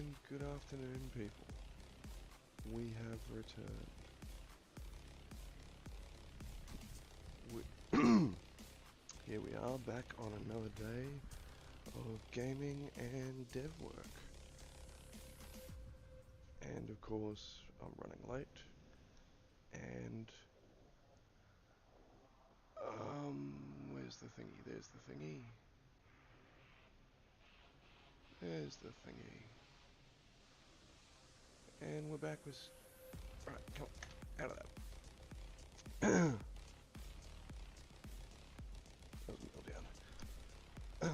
And good afternoon, people. We have returned. Here we are, back on another day of gaming and dev work. And of course, I'm running late. And where's the thingy? There's the thingy. There's the thingy. And we're back with. Alright, come on, out of that. That was nailed down.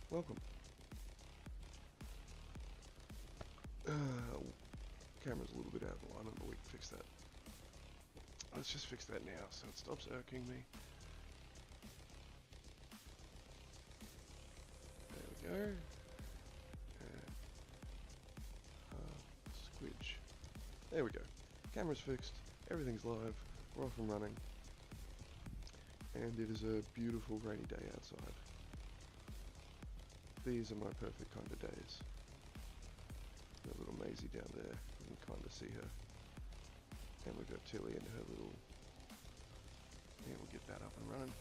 Welcome. Camera's a little bit out of alignment, but we can fix that. Let's just fix that now so it stops irking me. There we go. Squidge. There we go. Camera's fixed. Everything's live. We're off and running. And it is a beautiful rainy day outside. These are my perfect kind of days. Got little Maisie down there. You can kind of see her. And we've got Tilly and her little... Yeah, we'll get that up and running.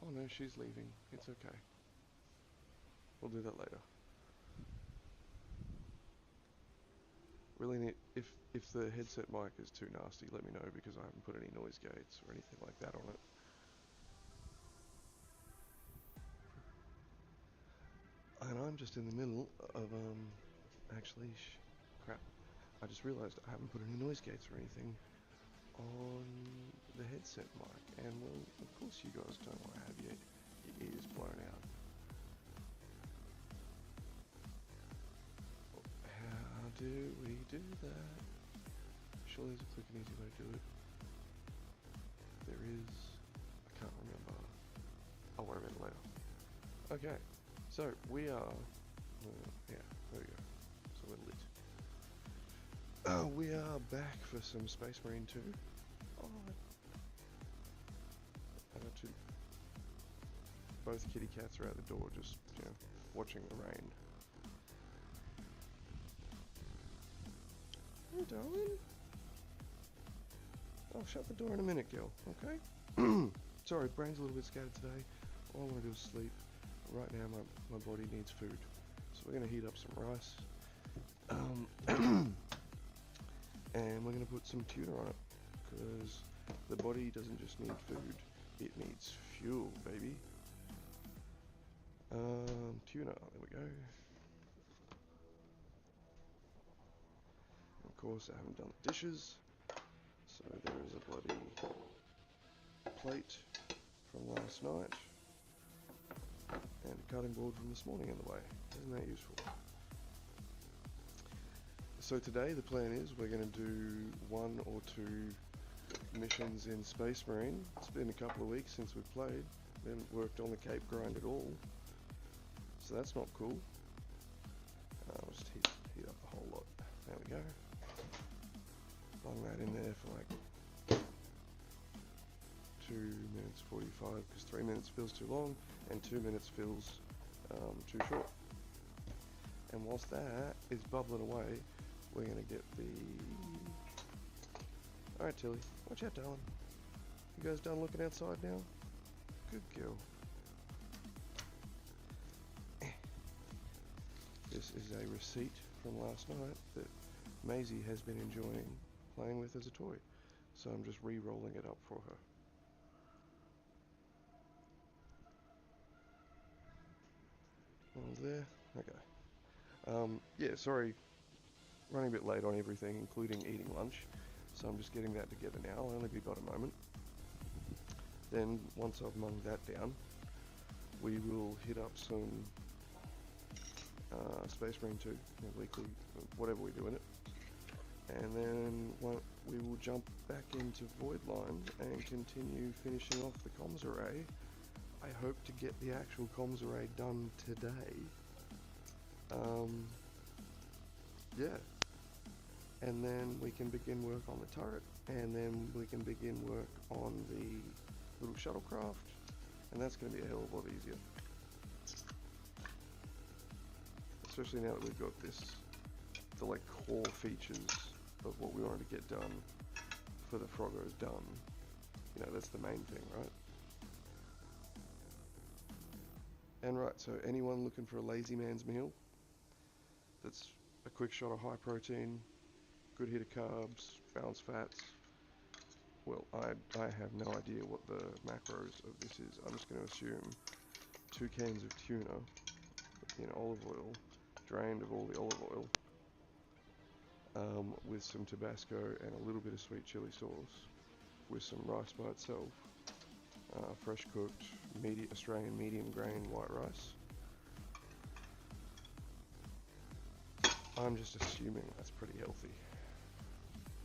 Oh no, she's leaving. It's okay. We'll do that later. Really neat. If the headset mic is too nasty, let me know, because I haven't put any noise gates or anything like that on it. And I'm just in the middle of, actually, crap. I just realised I haven't put any noise gates or anything on the headset mic. And, well, of course you guys don't want to have your ears blown out. How do we do that? Surely there's a quick and easy way to do it. There is. I can't remember. I'll worry about it later. Okay. So, we are... yeah, there we go. So we're lit. We are back for some Space Marine 2. Oh, I got two. Both kitty cats are out the door, just, you know, watching the rain. Hey, darling. I'll shut the door in a minute, girl, okay? Sorry, brain's a little bit scattered today. All I want to do is sleep. Right now, my body needs food. So we're going to heat up some rice. And we're going to put some tuna on it. Because the body doesn't just need food, it needs fuel, baby. Tuna, there we go. Of course, I haven't done the dishes. So there is a bloody plate from last night. And a cutting board from this morning in the way. Isn't that useful? So today the plan is we're going to do 1 or 2 missions in Space Marine. It's been a couple of weeks since we've played. We haven't worked on the Cape grind at all. So that's not cool. I'll just heat up the whole lot. There we go. Bung that in there for like 2 minutes 45, because 3 minutes feels too long and 2 minutes feels too short. And whilst that is bubbling away, we're going to get the... Alright, Tilly, watch out, darling. You guys done looking outside now? Good girl. This is a receipt from last night that Maisie has been enjoying playing with as a toy. So I'm just re-rolling it up for her. All there? Okay. Yeah, sorry, running a bit late on everything, including eating lunch. So I'm just getting that together now. I'll only be about a moment. Then, once I've munged that down, we will hit up some Space Marine 2, weekly, whatever we do in it. And then we will jump back into Voidline and continue finishing off the comms array. I hope to get the actual comms array done today. Yeah. And then we can begin work on the turret, and then we can begin work on the little shuttlecraft, And that's going to be a hell of a lot easier. Especially now that we've got the like core features of what we wanted to get done for the Froggos done. You know, that's the main thing, right? And right, so anyone looking for a lazy man's meal that's a quick shot of high protein, good hit of carbs, balanced fats, well, I have no idea what the macros of this is. I'm just going to assume 2 cans of tuna in olive oil, drained of all the olive oil, with some Tabasco and a little bit of sweet chili sauce, with some rice by itself, fresh cooked Australian medium grain white rice. I'm just assuming that's pretty healthy.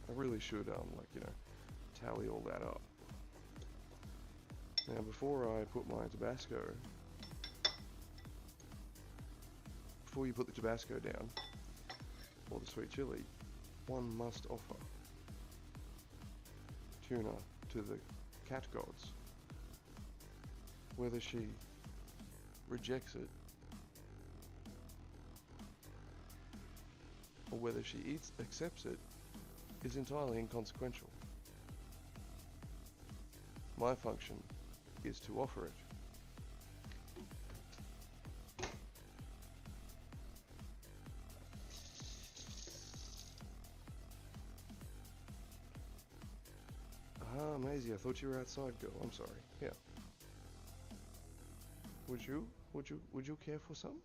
I really should, like, you know, tally all that up. Now, before I put my Tabasco, before you put the Tabasco down, or the sweet chili, one must offer tuna to the cat gods. Whether she rejects it, or whether she accepts it, is entirely inconsequential. My function is to offer it. Ah, Maisie, I thought you were outside, girl. I'm sorry. Yeah. Would you care for some?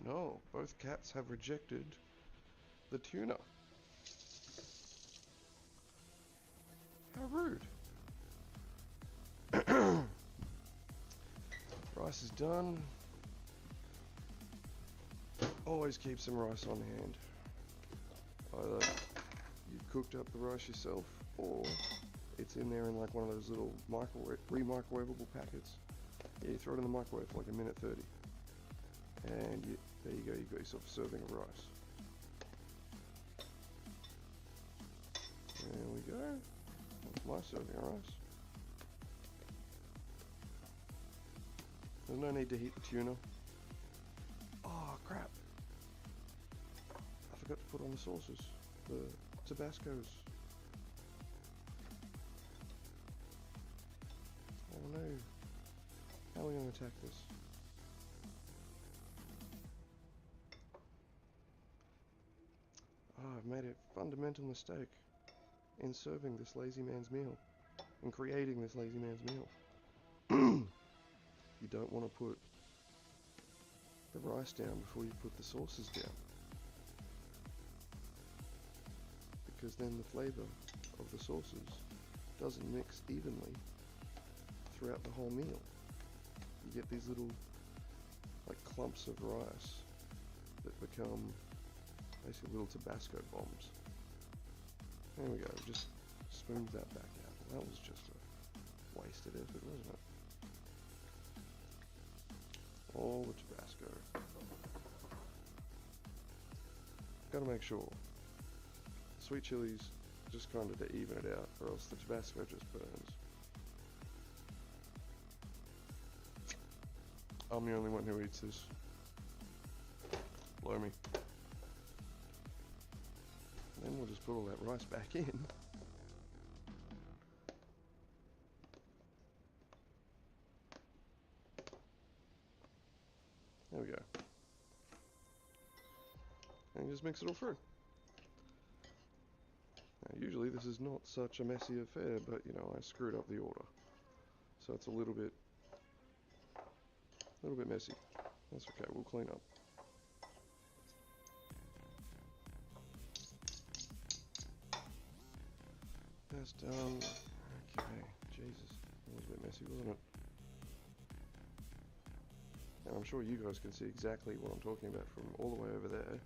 No, both cats have rejected the tuna. How rude. Rice is done. Always keep some rice on hand. Either you've cooked up the rice yourself, or it's in there in like one of those little re-microwavable packets. Yeah, you throw it in the microwave for like 1:30. And there you go, you've got yourself a serving of rice. There we go. That's my serving of rice. There's no need to heat the tuna. Oh, crap. I forgot to put on the sauces. The Tabascos. Oh no. How are we going to attack this? Oh, I've made a fundamental mistake in serving this lazy man's meal. In creating this lazy man's meal. You don't want to put the rice down before you put the sauces down. Because then the flavour of the sauces doesn't mix evenly throughout the whole meal. You get these little like clumps of rice that become basically little Tabasco bombs. There we go, just spooned that back out. That was just a wasted effort, wasn't it? All the Tabasco. Gotta make sure. Sweet chilies just kind of to even it out, or else the Tabasco just burns. I'm the only one who eats this. Blow me. Then we'll just put all that rice back in. There we go. And just mix it all through. Now, usually this is not such a messy affair, but you know, I screwed up the order. So it's a little bit messy. That's okay, we'll clean up. That's done. Okay, Jesus. That was a bit messy, wasn't it? And I'm sure you guys can see exactly what I'm talking about from all the way over there.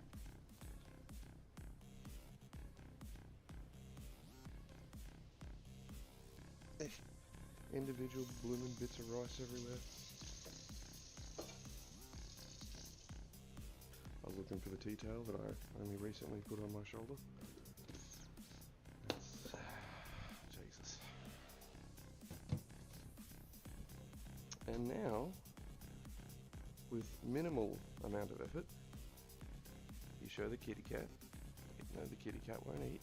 Individual blooming bits of rice everywhere. I was looking for the tea towel that I only recently put on my shoulder. It's And now, with minimal amount of effort, you show the kitty cat. No, the kitty cat won't eat.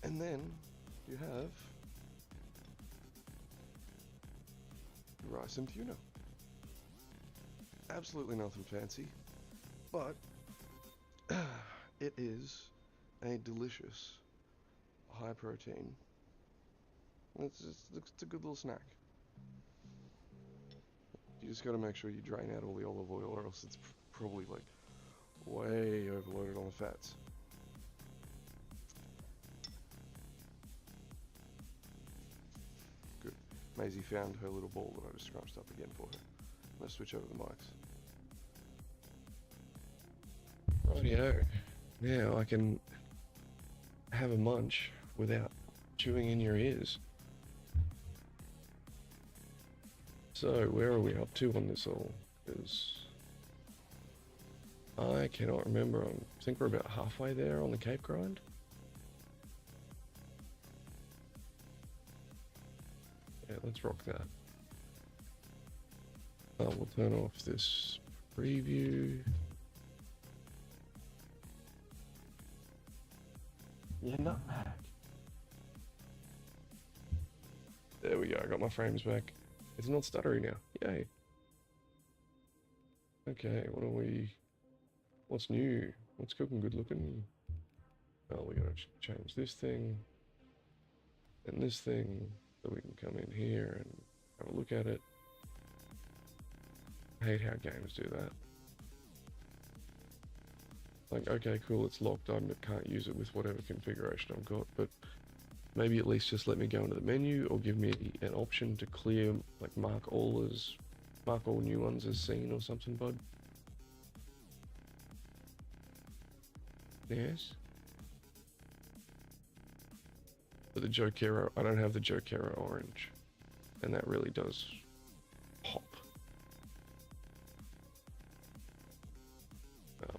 And then you have rice and tuna. Absolutely nothing fancy, but it is a delicious high protein. It's a good little snack. You just got to make sure you drain out all the olive oil, or else it's probably like way overloaded on the fats. Good. Maisie found her little ball that I just scrunched up again for her. I'm gonna switch over the mics. Rightio. Now I can have a munch without chewing in your ears. So where are we up to on this all? Because I cannot remember. I think we're about halfway there on the Cape grind. Yeah, let's rock that. We'll turn off this preview. Yeah, nutmeg. There we go, I got my frames back. It's not stuttery now, yay. Okay, what's new? What's cooking good looking? Oh, we gotta change this thing and this thing so we can come in here and have a look at it. I hate how games do that. Like, okay, cool, it's locked on, but can't use it with whatever configuration I've got, but maybe at least just let me go into the menu or give me an option to clear, like mark all new ones as seen or something, bud. Yes. But the Jokero, I don't have the Jokero orange, and that really does pop.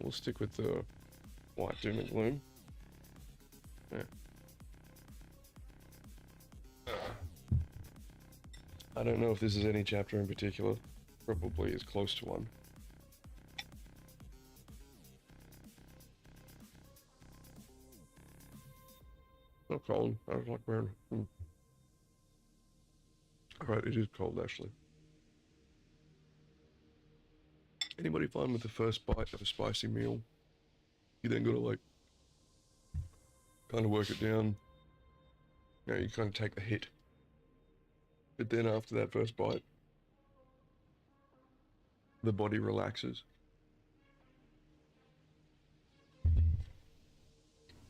We'll stick with the white doom and gloom. Yeah. I don't know if this is any chapter in particular. Probably is close to one. Not cold. I was like wearing. Alright, it is cold actually. Anybody fine with the first bite of a spicy meal? You then gotta like kind of work it down. You know, you kind of take the hit. But then after that first bite, the body relaxes.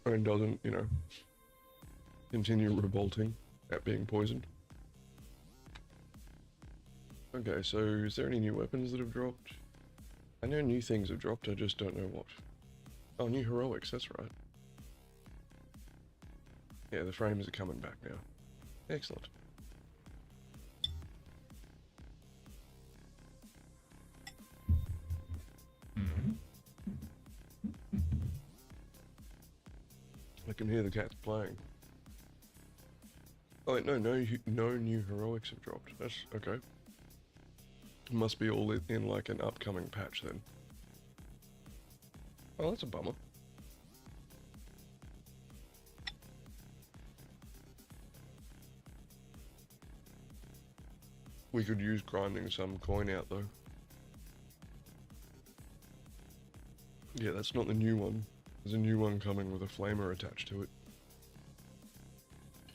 And doesn't, you know, continue revolting at being poisoned. Okay, so is there any new weapons that have dropped? I know new things have dropped, I just don't know what. Oh, new heroics, that's right. Yeah, the frames are coming back now. Excellent. I can hear the cats playing. Oh wait, no new heroics have dropped. That's okay. Must be all in like an upcoming patch then. Oh, that's a bummer. We could use grinding some coin out though. Yeah, that's not the new one. There's a new one coming with a flamer attached to it.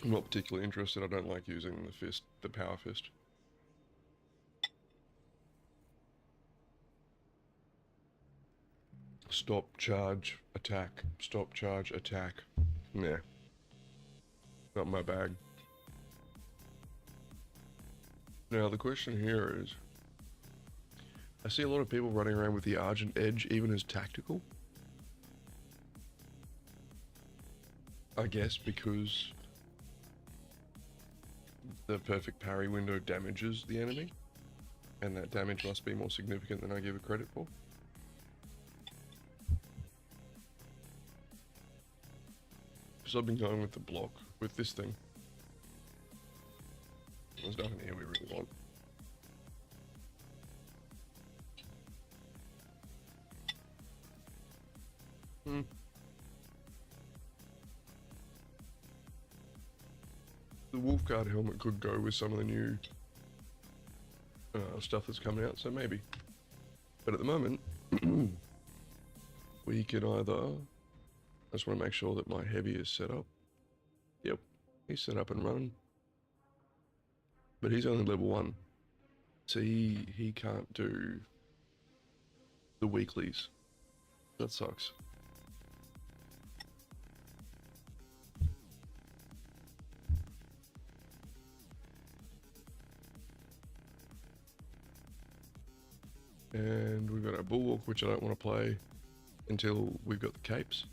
I'm not particularly interested. I don't like using the power fist. Stop, charge, attack. Stop, charge, attack. Nah. Not my bag. Now the question here is, I see a lot of people running around with the Argent Edge even as tactical. I guess because the perfect parry window damages the enemy, and that damage must be more significant than I give it credit for. So I've been going with the block, with this thing. There's nothing here we really want. The Wolfguard helmet could go with some of the new stuff that's coming out, so maybe. But at the moment, we can either... I just want to make sure that my heavy is set up. Yep, he's set up and running. But he's only level 1. So he can't do the weeklies. That sucks. And we've got our Bulwark, which I don't want to play until we've got the capes.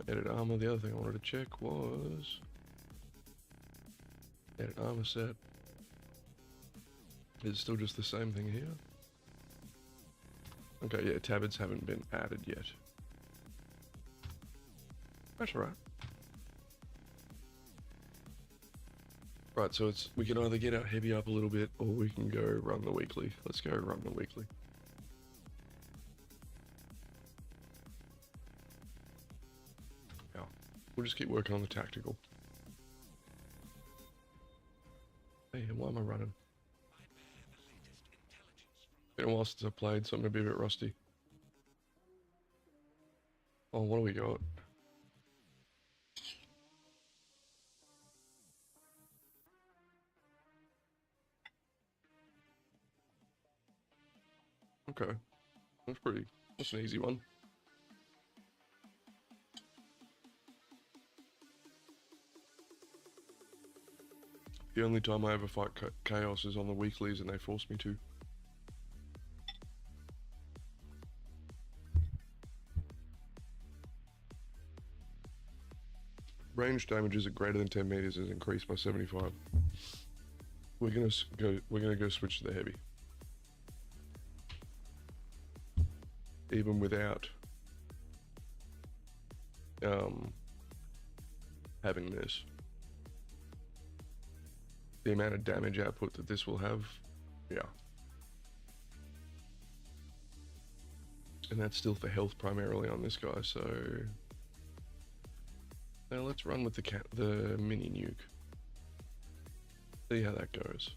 Edit armor. The other thing I wanted to check was edit armor set. It's still just the same thing here. Okay, yeah, tabards haven't been added yet. That's alright. Right, so we can either get our heavy up a little bit or we can go run the weekly. Let's go run the weekly. Yeah, we'll just keep working on the tactical. Hey, why am I running? Been a while since I played, so I'm gonna be a bit rusty. Oh, what do we got? Okay, that's an easy one. The only time I ever fight chaos is on the weeklies and they force me to. Range damages at greater than 10 meters is increased by 75. We're gonna go switch to the heavy. Even without having this. The amount of damage output that this will have, yeah. And that's still for health primarily on this guy, so... Now let's run with the mini nuke. See how that goes.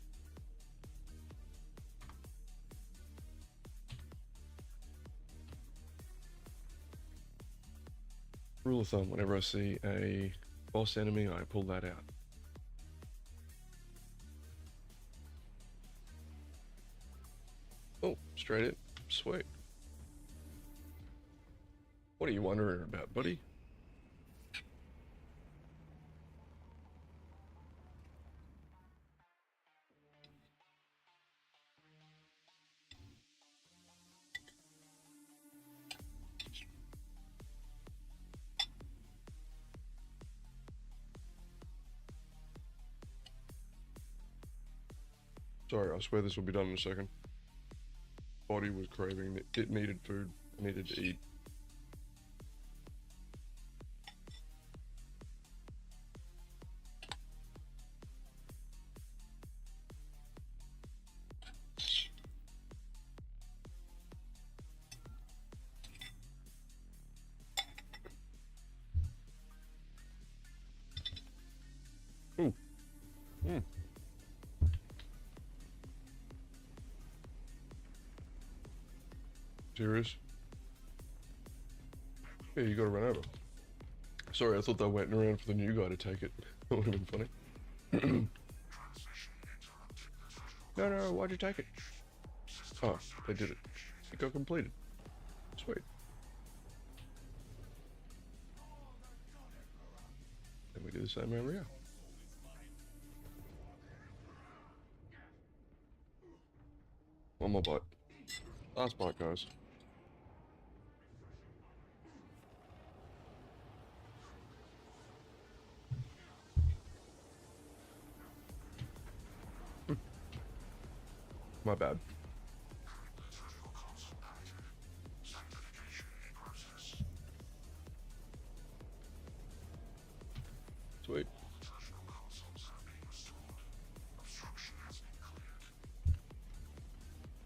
Rule of thumb, whenever I see a boss enemy, I pull that out. Oh, straight in. Sweet. What are you wondering about, buddy? Sorry, I swear this will be done in a second. Body was craving, it needed food, it needed to eat. Ooh. Mm. Serious? Yeah, you gotta run over. Sorry, I thought they were waiting around for the new guy to take it. That would have been funny. No, why'd you take it? Oh, they did it. It got completed. Sweet. And we do the same over here. One more bite. Last bite, guys. My bad. Sweet.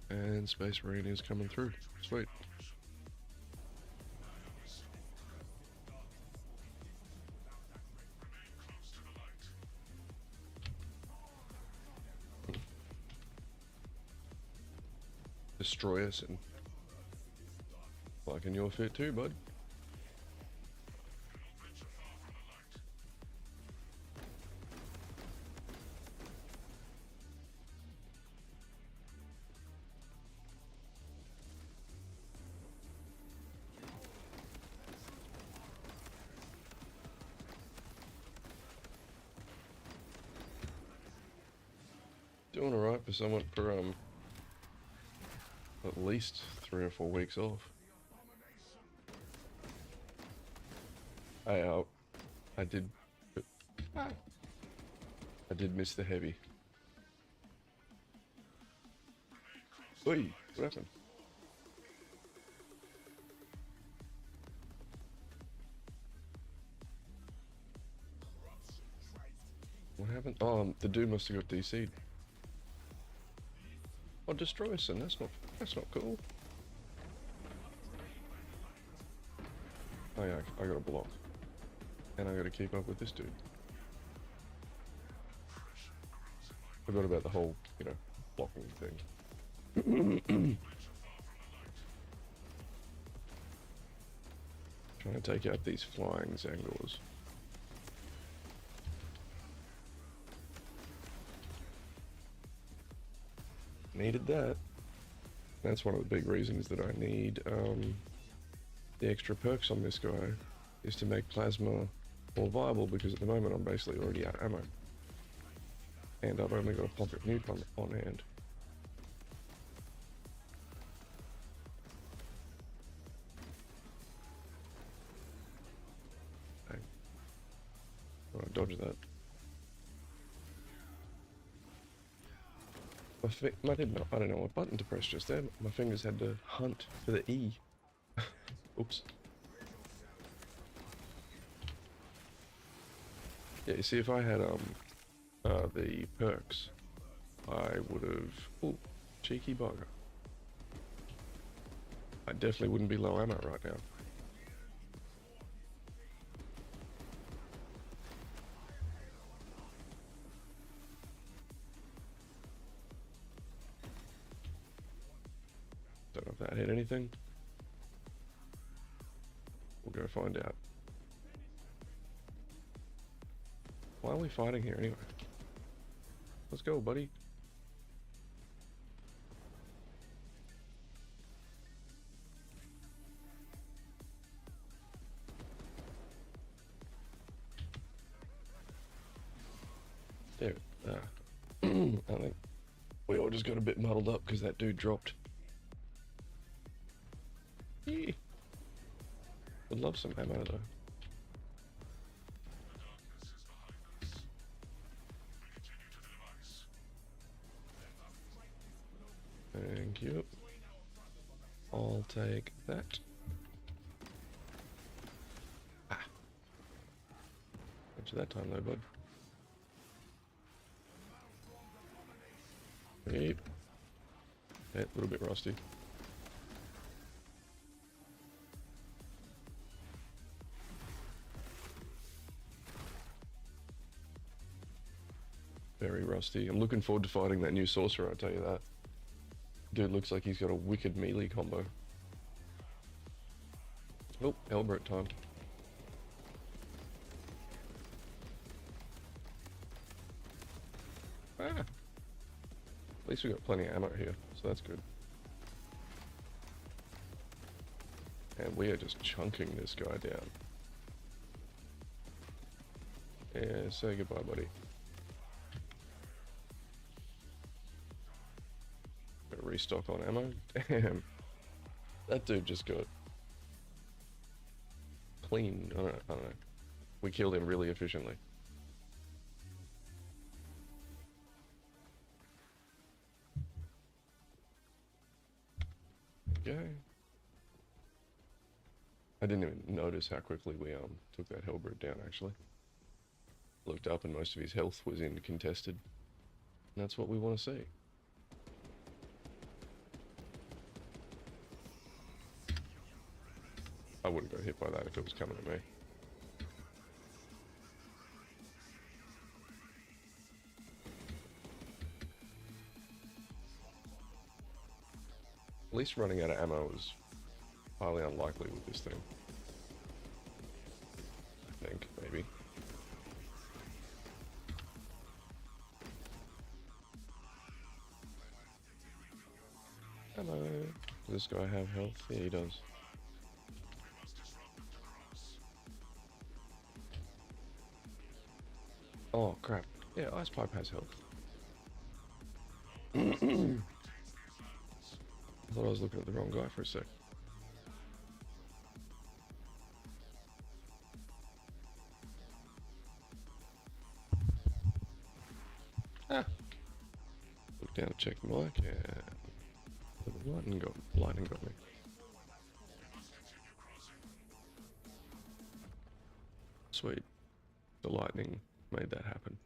And Space Marine is coming through. Sweet. Destroy us and liking your fit too, bud. Doing alright for someone for at least 3 or 4 weeks off. I did miss the heavy. Oi, what happened? What happened? Oh, the dude must have got DC'd. Oh, destroy us, and that's not cool. Oh yeah, I got a block. And I gotta keep up with this dude. Forgot about the whole, you know, blocking thing. Trying to take out these flying Zangors. Needed that. That's one of the big reasons that I need the extra perks on this guy, is to make plasma more viable, because at the moment I'm basically already out of ammo. And I've only got a pocket nuke on hand. Dang. Oh, I dodged that. I don't know what button to press just then. My fingers had to hunt for the E. Oops. Yeah, you see, if I had the perks, I would have... Ooh, cheeky bugger. I definitely wouldn't be low ammo right now. Don't know if that hit anything. We'll go find out. Why are we fighting here anyway? Let's go, buddy. There. I think we all just got a bit muddled up because that dude dropped. Would love some ammo though. Thank you. I'll take that. Ah. Got you that time though, bud. Yep. Yeah, a little bit rusty. Very rusty. I'm looking forward to fighting that new sorcerer, I'll tell you that. Dude looks like he's got a wicked melee combo. Oh, Elbert time. Ah! At least we got plenty of ammo here, so that's good. And we are just chunking this guy down. Yeah, say goodbye, buddy. Gotta restock on ammo. Damn. That dude just got clean. I don't know. We killed him really efficiently. Okay. I didn't even notice how quickly we took that Hellbird down, actually. Looked up and most of his health was in contested. And that's what we want to see. I wouldn't go hit by that if it was coming at me. At least running out of ammo is highly unlikely with this thing. I think, maybe. Hello. Does this guy have health? Yeah, he does. Oh, crap. Yeah, Ice Pipe has health. I thought I was looking at the wrong guy for a sec. Ah! Look down to check the mic, and the lightning got me. Sweet. The lightning made that happen.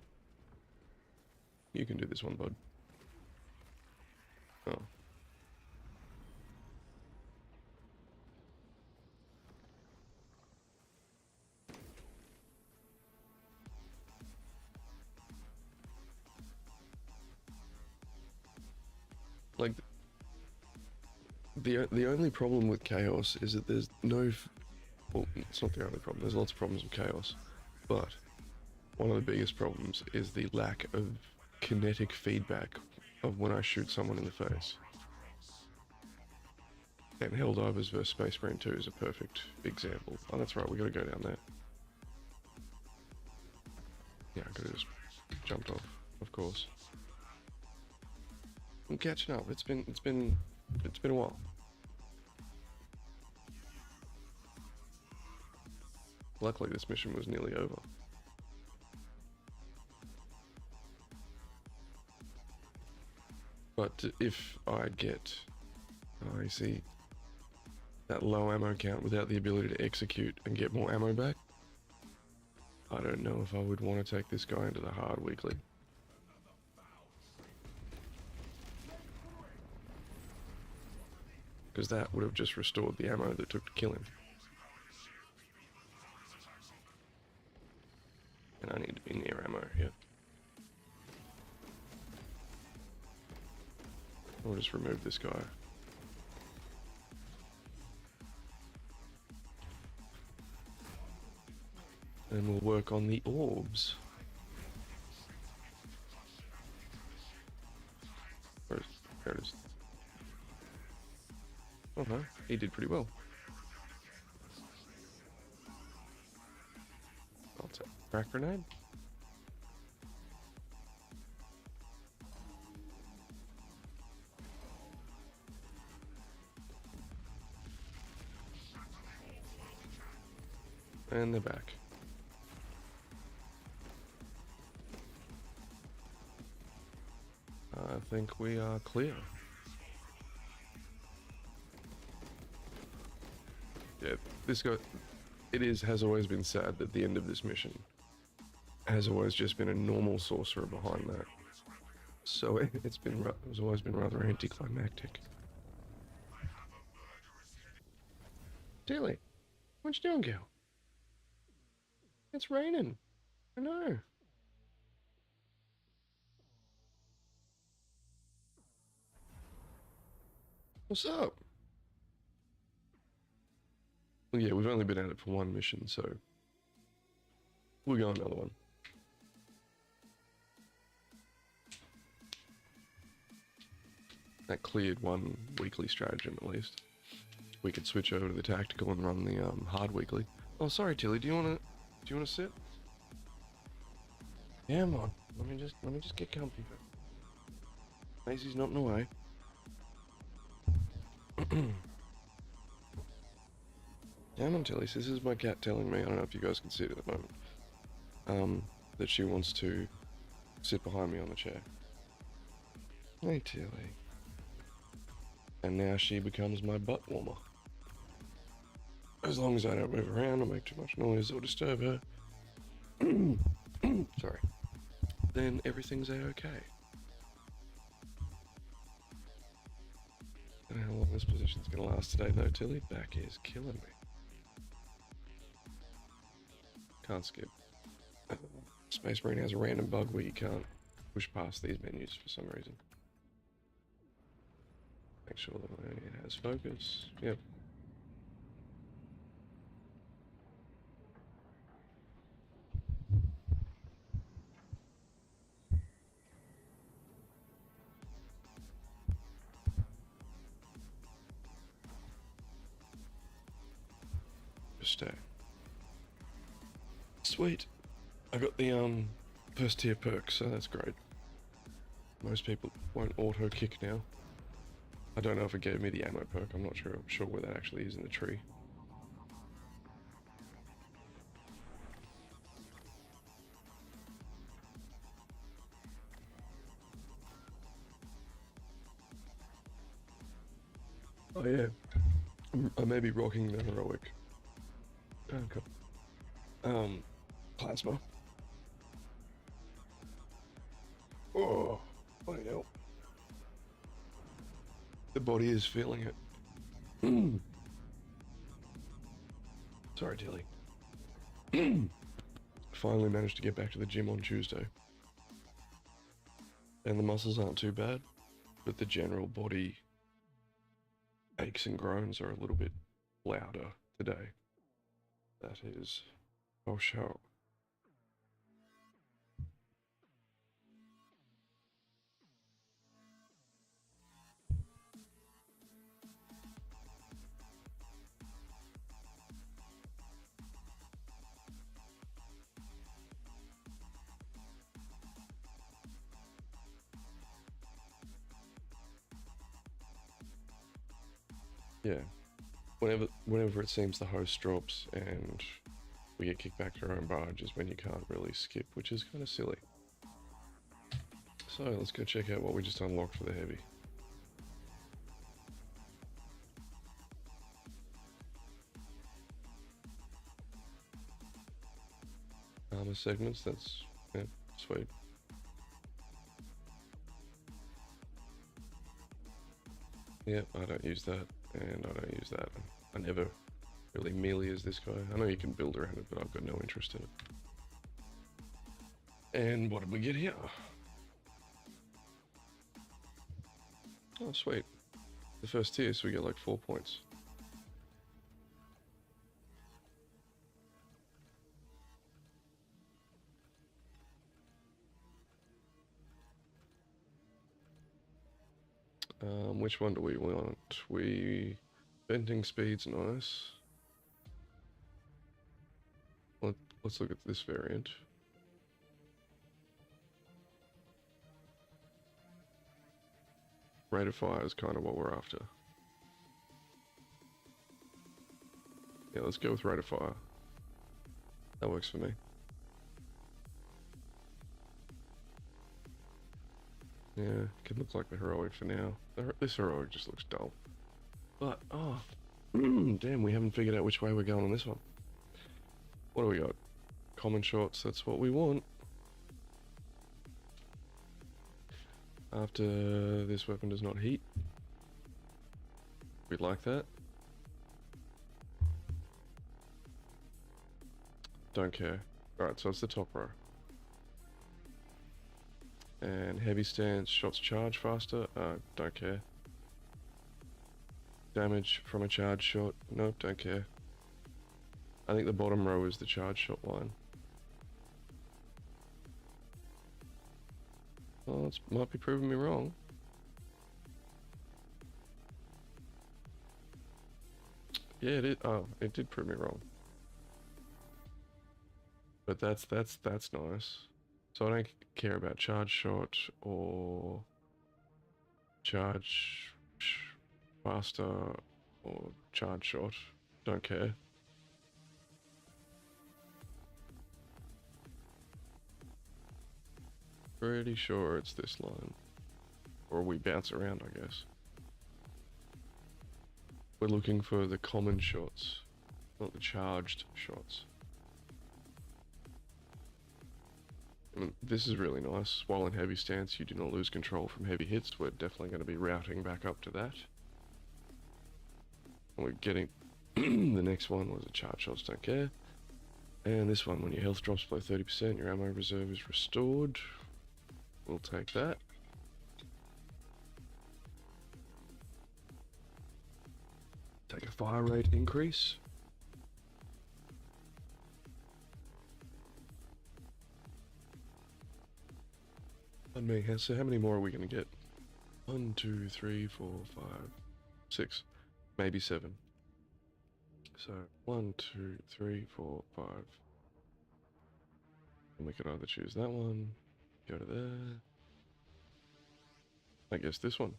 You can do this one, bud. Oh. Like, the only problem with Chaos is that there's no... Well, it's not the only problem. There's lots of problems with Chaos. But one of the biggest problems is the lack of kinetic feedback of when I shoot someone in the face. And Helldivers vs Space Marine 2 is a perfect example. Oh, that's right, we gotta go down there. Yeah, I could've just jumped off, of course. I'm catching up. It's been a while. Luckily, this mission was nearly over. But if I get, I see, that low ammo count without the ability to execute and get more ammo back, I don't know if I would want to take this guy into the hard weekly. Because that would have just restored the ammo that took to kill him. And I need to be near ammo here. I'll just remove this guy. And we'll work on the orbs. There it is. Oh no, he did pretty well. I'll take crack grenade. And they're back. I think we are clear. Yeah, this guy, has always been sad that the end of this mission has always just been a normal sorcerer behind that. So it's always been rather anticlimactic. Tilly, what you doing, girl? It's raining. I know. What's up? Well, yeah, we've only been at it for one mission, so we'll go another one. That cleared one weekly stratagem at least. We could switch over to the tactical and run the hard weekly. Oh, sorry, Tilly. Do you wanna sit? Yeah, I'm on. Let me just get comfy. Macy's not in the way. Damn on Tilly, this is my cat telling me, I don't know if you guys can see it at the moment, that she wants to sit behind me on the chair. Hey Tilly. And now she becomes my butt warmer. As long as I don't move around or make too much noise or disturb her, sorry, then everything's a-okay. I don't know how long this position's gonna last today though, Tilly. Back is killing me. can't skip. Space Marine has a random bug where you can't push past these menus for some reason. Make sure that it has focus. Yep. Just stay. Sweet. I got the first tier perk, so that's great. Most people won't auto kick now. I don't know if it gave me the ammo perk. I'm not sure where that actually is in the tree. Oh yeah, I may be rocking the heroic. Plasma. Oh, bloody hell. The body is feeling it. Sorry, Tilly. Finally managed to get back to the gym on Tuesday. And the muscles aren't too bad, but the general body aches and groans are a little bit louder today. That is for sure. Yeah. Whenever it seems the host drops and we get kicked back to our own barge is when you can't really skip, which is kind of silly. So let's go check out what we just unlocked for the heavy. Armor segments, that's yeah, sweet. Yeah, I don't use that, and I don't use that. I never really melee as this guy. I know you can build around it, but I've got no interest in it. And what did we get here? Oh, sweet. The first tier, so we get like 4 points. Which one do we want? Bending speed's nice. Let's look at this variant. Rate of fire is kind of what we're after. Yeah, let's go with rate of fire. That works for me. Yeah, could look like the heroic for now. This heroic just looks dull. But, oh, damn, we haven't figured out which way we're going on this one. What do we got? Common shorts, that's what we want. After this weapon does not heat. We'd like that. Don't care. Alright, so it's the top row. And heavy stance, shots charge faster. Don't care. Damage from a charge shot. Nope, don't care. I think the bottom row is the charge shot line. Well, it might be proving me wrong. Yeah, it did. Oh, it did prove me wrong. But that's nice. So I don't care about charge shot or charge faster or charge shot. Don't care. Pretty sure it's this line. Or we bounce around, I guess. We're looking for the common shots, not the charged shots. This is really nice. While in heavy stance, you do not lose control from heavy hits. We're definitely going to be routing back up to that. And we're getting... the next one was a charge shots, don't care. And this one, when your health drops below 30%, your ammo reserve is restored. We'll take that. Take a fire rate increase. And me, so how many more are we going to get? 1, 2, 3, 4, 5, 6, maybe 7. So 1, 2, 3, 4, 5. And we could either choose that one, go to there. I guess this one.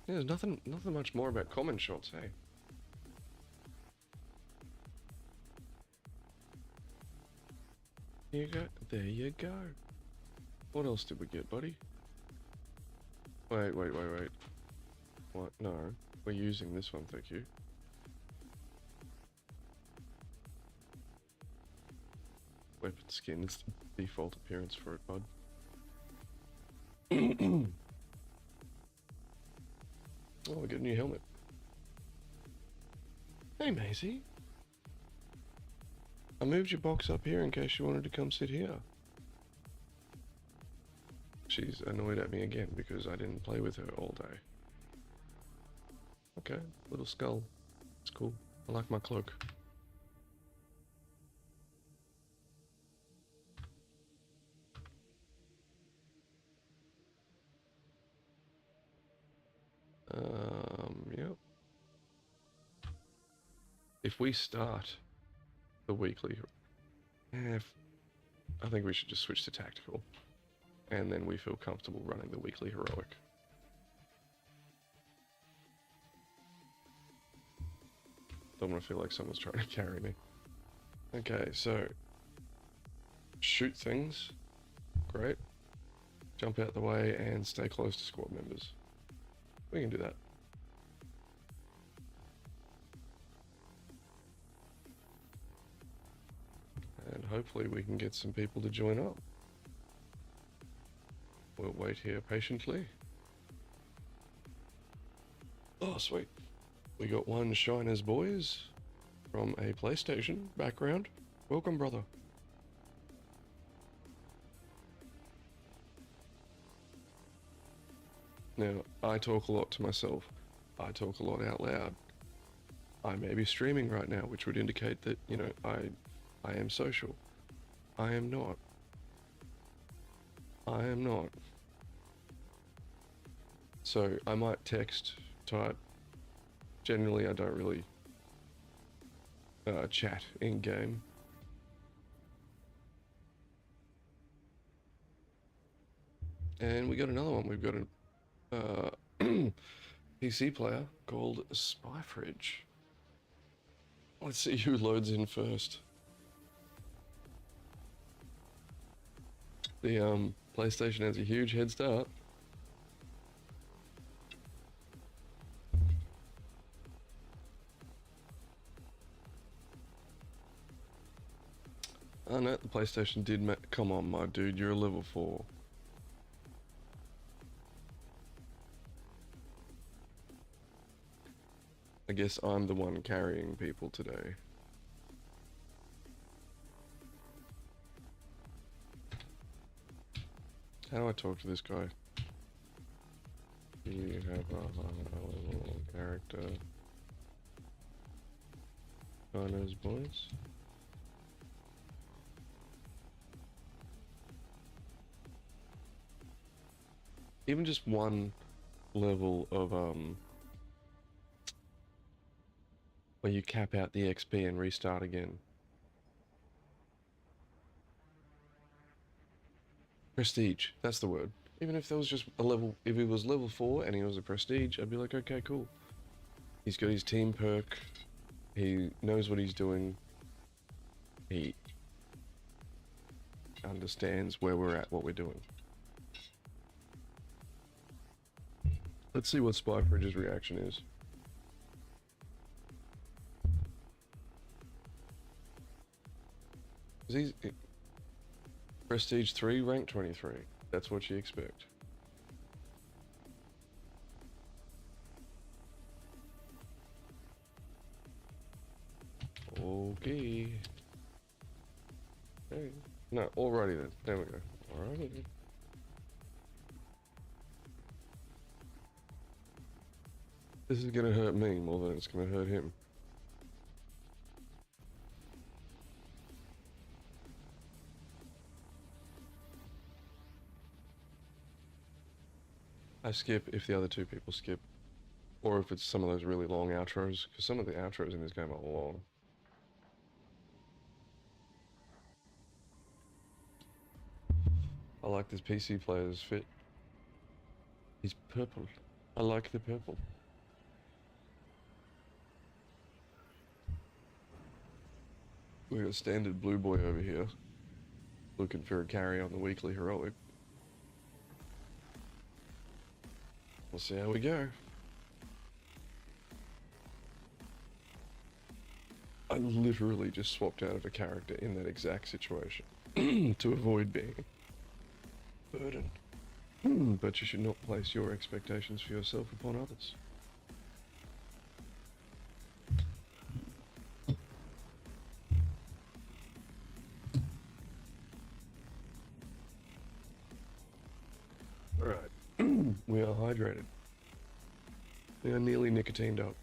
Yeah, there's nothing much more about common shots, hey? Here you go. There you go. What else did we get, buddy? Wait. What? No. We're using this one, thank you. Weapon skin is the default appearance for it, bud. Oh, we got a new helmet. Hey, Maisie. I moved your box up here in case you wanted to come sit here. She's annoyed at me again because I didn't play with her all day. Okay, little skull. It's cool. I like my cloak. Yep. If we start the weekly, I think we should just switch to tactical. And then we feel comfortable running the weekly heroic. Don't want to feel like someone's trying to carry me. Okay, so shoot things. Great. Jump out the way and stay close to squad members. We can do that. And hopefully we can get some people to join up. We'll wait here patiently. Oh, sweet. We got one Shiners Boys from a PlayStation background. Welcome, brother. Now, I talk a lot to myself. I talk a lot out loud. I may be streaming right now, which would indicate that, you know, I am social. I am not. I am not. So I might text, type. Generally, I don't really chat in game. And we got another one. We've got a PC player called Spyfridge. Let's see who loads in first. The PlayStation has a huge head start. Oh no, the PlayStation did come on, my dude, you're a level 4. I guess I'm the one carrying people today. How do I talk to this guy? You have a level character. China's Boys. Even just one level of where you cap out the XP and restart again. Prestige, that's the word. Even if there was just a level, if he was level 4 and he was a prestige, I'd be like, okay, cool. He's got his team perk, he knows what he's doing, he understands where we're at, what we're doing. Let's see what Spyfridge's reaction is. He's Prestige 3, rank 23. That's what you expect. XP. Hey. No, alrighty then. There we go. Alrighty then. This is gonna hurt me more than it's gonna hurt him. I skip if the other two people skip. Or if it's some of those really long outros, because some of the outros in this game are long. I like this PC player's fit. He's purple. I like the purple. We got standard blue boy over here, looking for a carry on the weekly heroic. We'll see how we go. I literally just swapped out of a character in that exact situation to avoid being a burden. But you should not place your expectations for yourself upon others. Alright, we are hydrated. We are nearly nicotined up.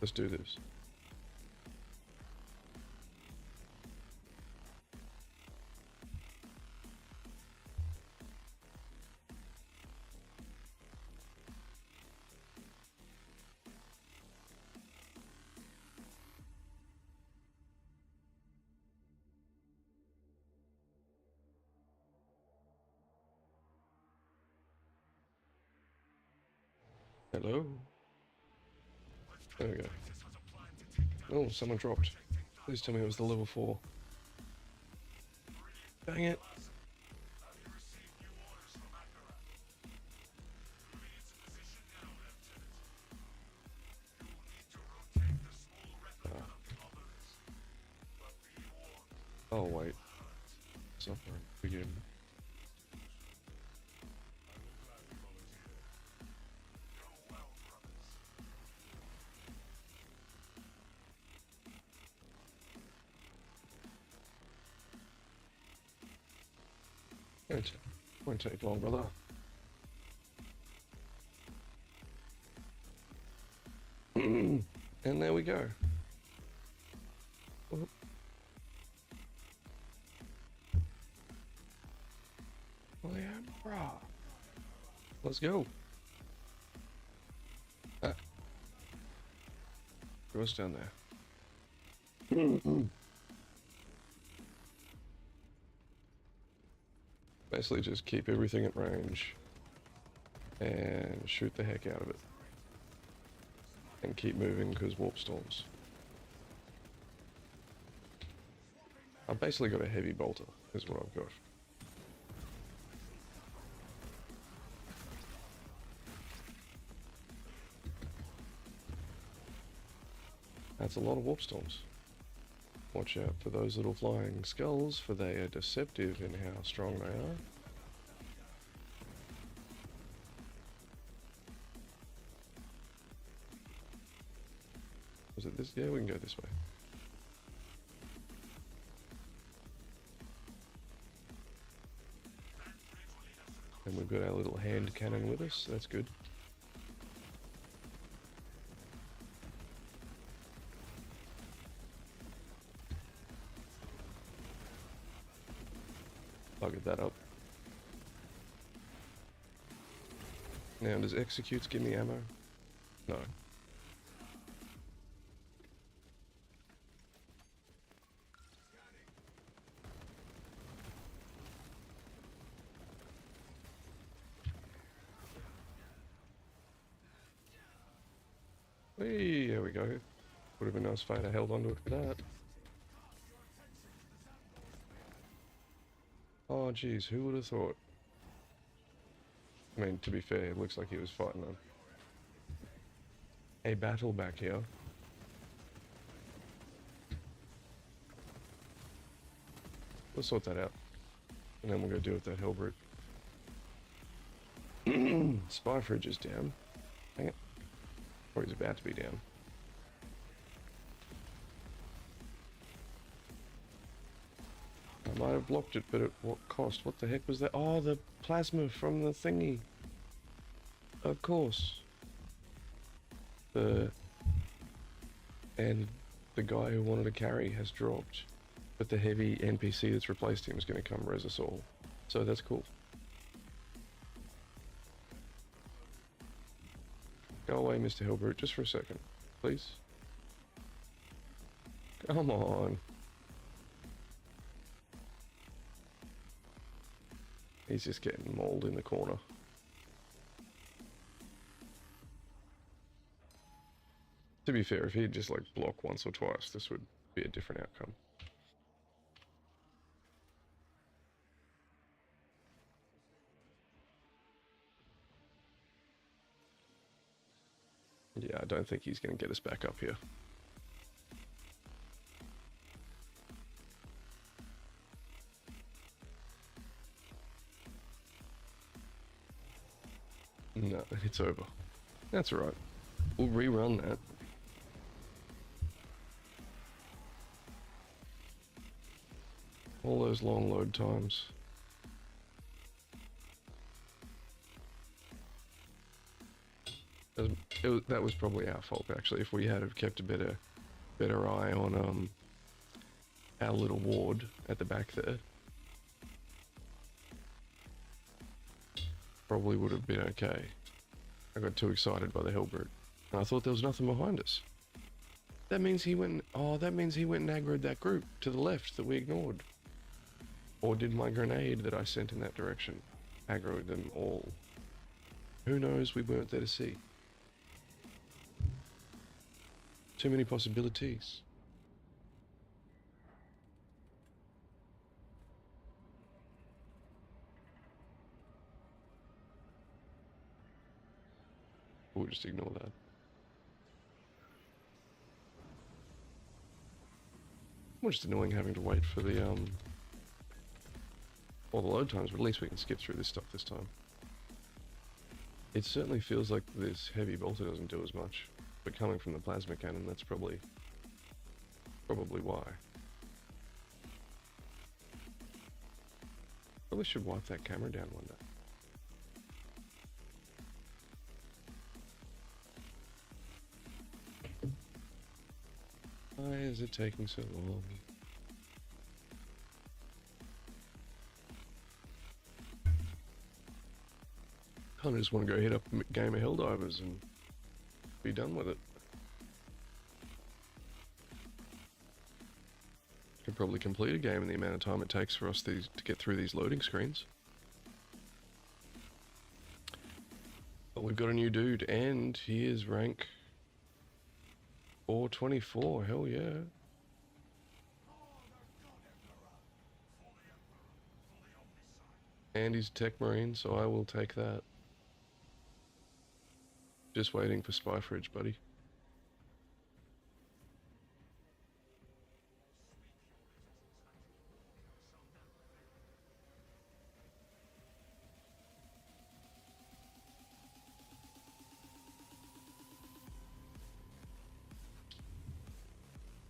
Let's do this. Hello? There we go. Oh, someone dropped. Please tell me it was the level 4. Dang it. Oh, wait. Something. Begin. Won't take long, brother. And there we go. Whoop. Oh yeah, brah. Let's go. Ah. What's down there? Basically just keep everything at range and shoot the heck out of it. And keep moving because warp storms. I've basically got a heavy bolter, is what I've got. That's a lot of warp storms. Watch out for those little flying skulls, for they are deceptive in how strong they are. Was it this? Yeah, we can go this way. And we've got our little hand cannon with us, that's good. Buggered that up. Now, does executes give me ammo? No. Hey, there we go. Would have been nice if I had held onto it for that. Oh, geez, who would have thought? I mean, to be fair, it looks like he was fighting a battle back here. We'll sort that out. And then we'll go deal with that Hellbrute. Spy fridge is down. Hang it. Or he's about to be down. Might have blocked it, but at what cost? What the heck was that? Oh, the plasma from the thingy. Of course. And the guy who wanted to carry has dropped, but the heavy NPC that's replaced him is going to come res us all. So that's cool. Go away, Mr. Hillbrute, just for a second, please. Come on. He's just getting mauled in the corner. To be fair, if he'd just like block once or twice, this would be a different outcome. Yeah, I don't think he's going to get us back up here. No, it's over. That's alright. We'll rerun that. All those long load times. That was probably our fault, actually. If we had have kept a better eye on our little ward at the back there, probably would have been okay. I got too excited by the Hellbrute, and I thought there was nothing behind us. That means he went. Oh, that means he went and aggroed that group to the left that we ignored. Or did my grenade that I sent in that direction aggro them all? Who knows? We weren't there to see. Too many possibilities. We'll just ignore that. Well, just annoying having to wait for the all the load times, but at least we can skip through this stuff this time. It certainly feels like this heavy bolter doesn't do as much, but coming from the plasma cannon, that's probably why. Probably should wipe that camera down one day. Why is it taking so long? I kind of just want to go hit up a game of Helldivers and be done with it. Could probably complete a game in the amount of time it takes for us to get through these loading screens. But we've got a new dude, and he is rank 424, hell yeah. And he's Tech Marine, so I will take that. Just waiting for Spy Fridge, buddy.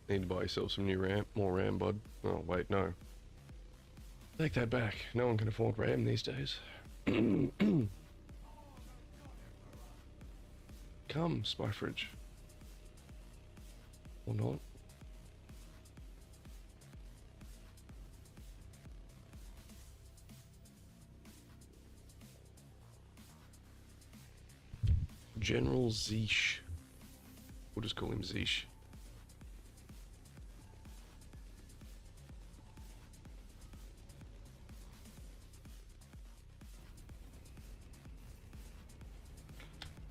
Need to buy yourself some new more RAM, bud. Oh, wait, no. Take that back. No one can afford RAM these days. Come, Spy Fridge. Or not. General Zeesh. We'll just call him Zeesh.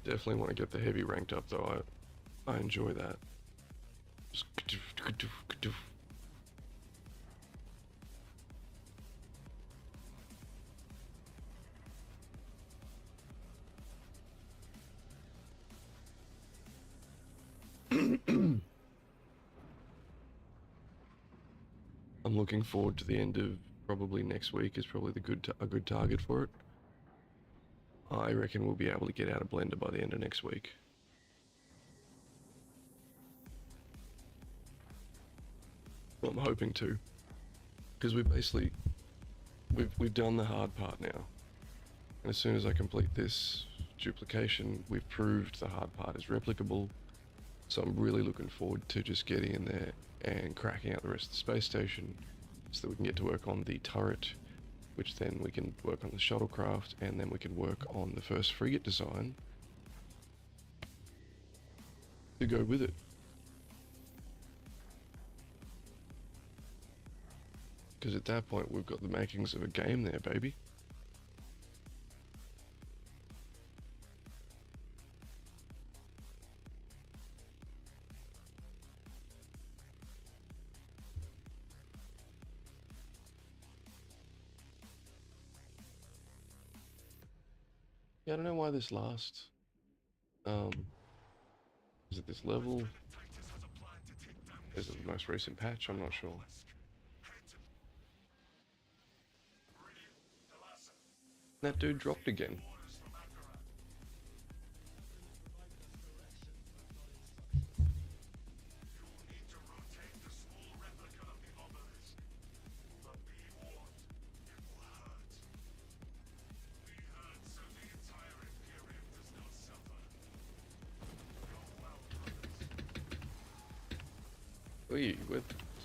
Definitely want to get the heavy ranked up though. I enjoy that. Just I'm looking forward to the end of probably next week is probably a good target for it. I reckon we'll be able to get out of Blender by the end of next week. I'm hoping to. Because we've done the hard part now. And as soon as I complete this duplication, we've proved the hard part is replicable. So I'm really looking forward to just getting in there and cracking out the rest of the space station so that we can get to work on the turret, which then we can work on the shuttlecraft, and then we can work on the first frigate design to go with it. Because at that point we've got the makings of a game there, baby. Yeah, I don't know why this lasts. Is it this level? Is it the most recent patch? I'm not sure. That dude dropped again.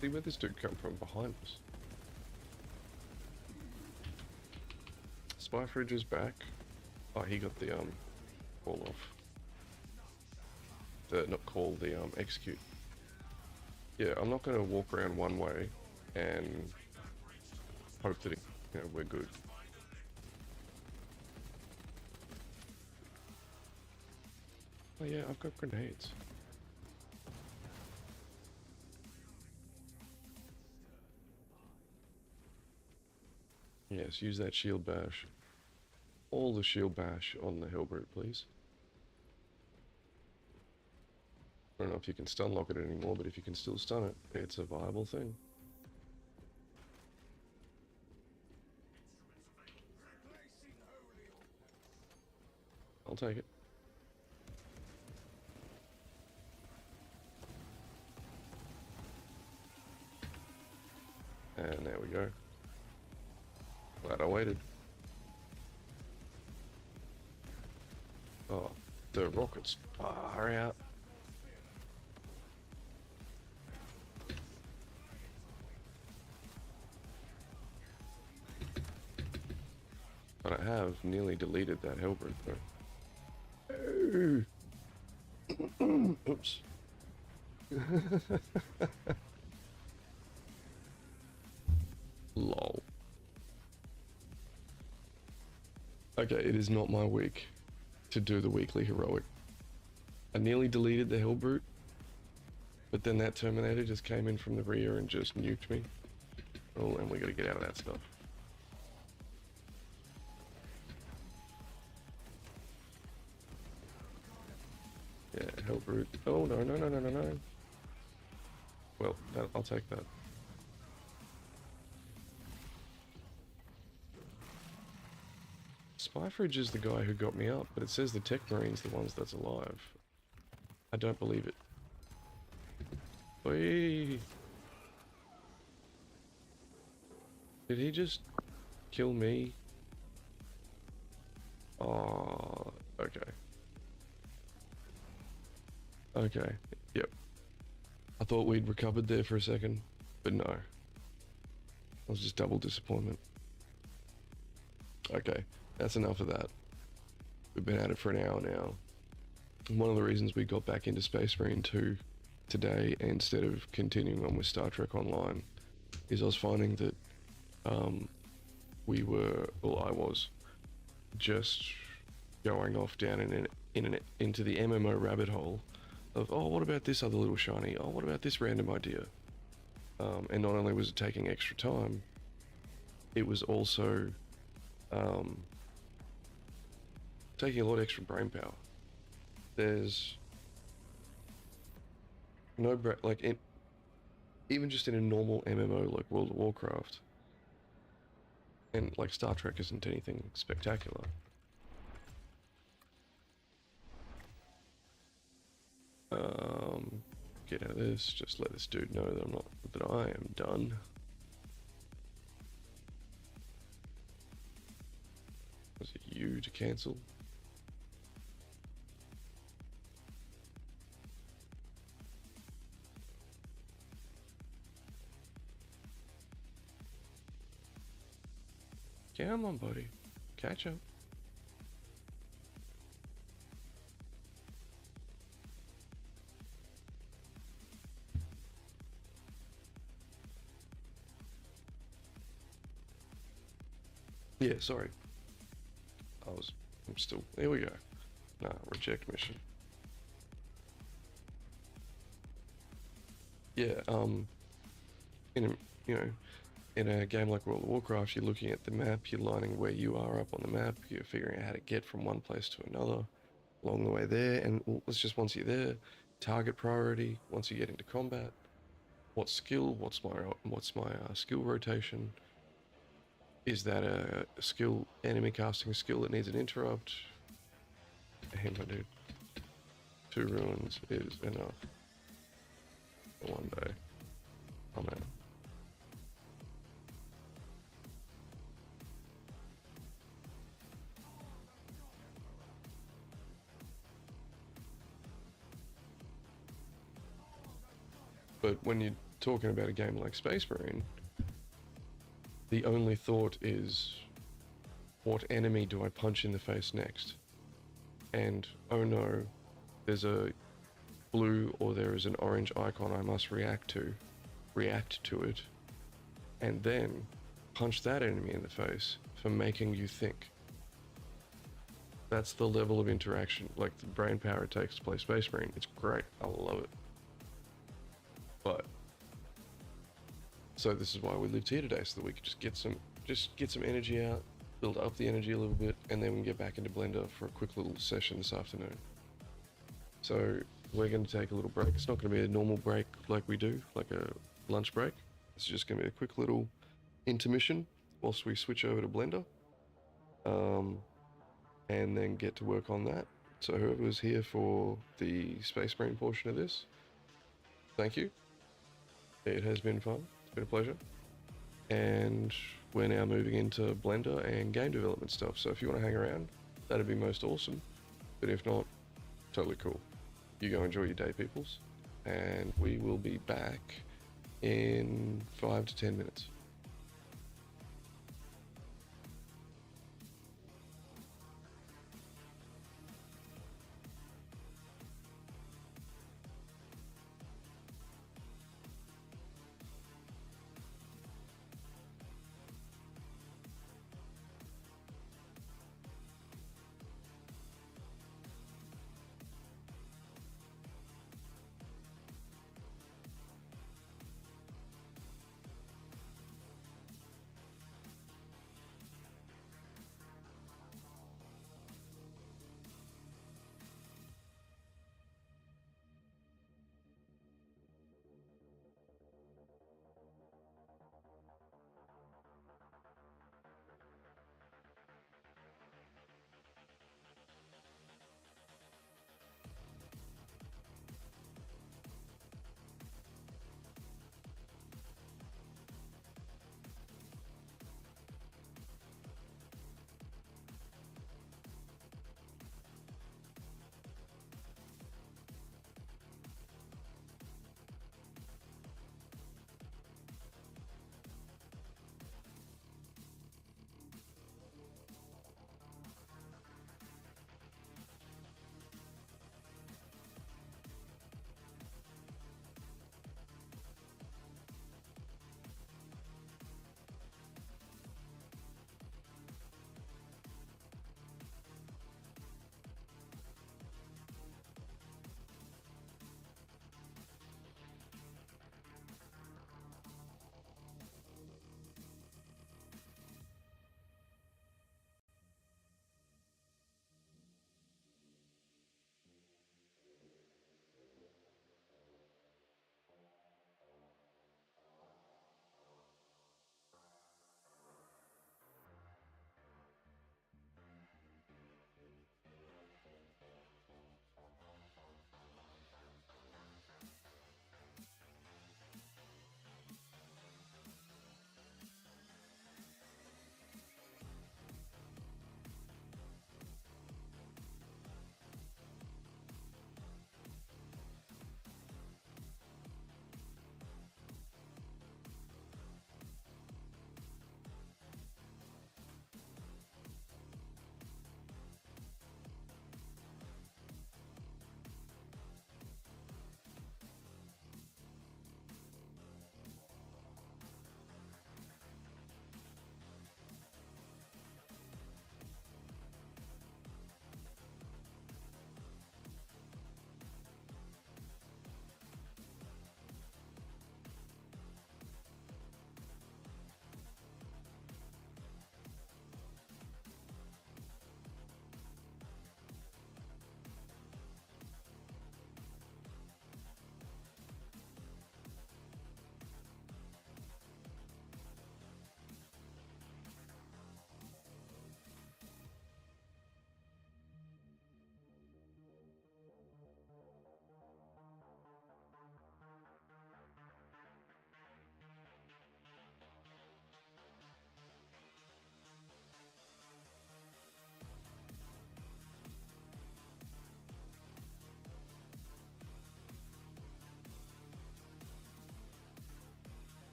See where this dude come from behind us. Spy Fridge is back. Oh, he got the call off. Not call, the execute. Yeah, I'm not gonna walk around one way and hope that we're good. Oh yeah, I've got grenades. Yes, use that shield bash. All the shield bash on the Hellbrute, please. I don't know if you can stun lock it anymore, but if you can still stun it, it's a viable thing. I'll take it. And there we go. Glad I waited. Oh, the rocket's far out. But I have nearly deleted that Hellbrute though. Oops. Lol. Okay, it is not my week to do the weekly heroic. I nearly deleted the Hellbrute, but then that Terminator just came in from the rear and just nuked me. Oh, and we gotta get out of that stuff. Yeah, Hellbrute. Oh, no, no, no, no, no, no. Well, I'll take that. Spyfridge is the guy who got me up, but it says the Tech Marine's the ones that's alive. I don't believe it. Whee! Did he just kill me? Oh, okay. Okay, yep. I thought we'd recovered there for a second, but no. It was just double disappointment. Okay, that's enough of that. We've been at it for an hour now. And one of the reasons we got back into Space Marine 2 today instead of continuing on with Star Trek Online is I was finding that I was just going off down into the MMO rabbit hole of, oh, what about this other little shiny? Oh, what about this random idea? And not only was it taking extra time, it was also taking a lot of extra brain power. There's no even just in a normal MMO like World of Warcraft, and like Star Trek isn't anything spectacular. Get out of this. Just let this dude know that I am done. Was it U to cancel? Come on, buddy. Catch up. Yeah, sorry. I'm still, there we go. Nah, reject mission. Yeah, in in a game like World of Warcraft, you're looking at the map, you're lining where you are up on the map, you're figuring out how to get from one place to another along the way there, and it's just once you're there, target priority, once you get into combat, what skill, what's my skill rotation, is that a skill, enemy casting skill that needs an interrupt? Hey my dude, 2 ruins is enough for one day. I'm out. But when you're talking about a game like Space Marine, the only thought is, what enemy do I punch in the face next? And oh no, there's a blue or there is an orange icon I must react to it, and then punch that enemy in the face for making you think. That's the level of interaction, like the brain power it takes to play Space Marine. It's great, I love it. But so this is why we lived here today, so that we could just get some energy out, build up the energy a little bit, and then we can get back into Blender for a quick little session this afternoon. So we're going to take a little break. It's not going to be a normal break like we do, like a lunch break. It's just going to be a quick little intermission whilst we switch over to Blender, and then get to work on that. So whoever was here for the Space Marine portion of this, thank you. It has been fun. It's been a pleasure. And we're now moving into Blender and game development stuff. So if you want to hang around, that'd be most awesome. But if not, totally cool. You go enjoy your day, peoples. And we will be back in 5 to 10 minutes.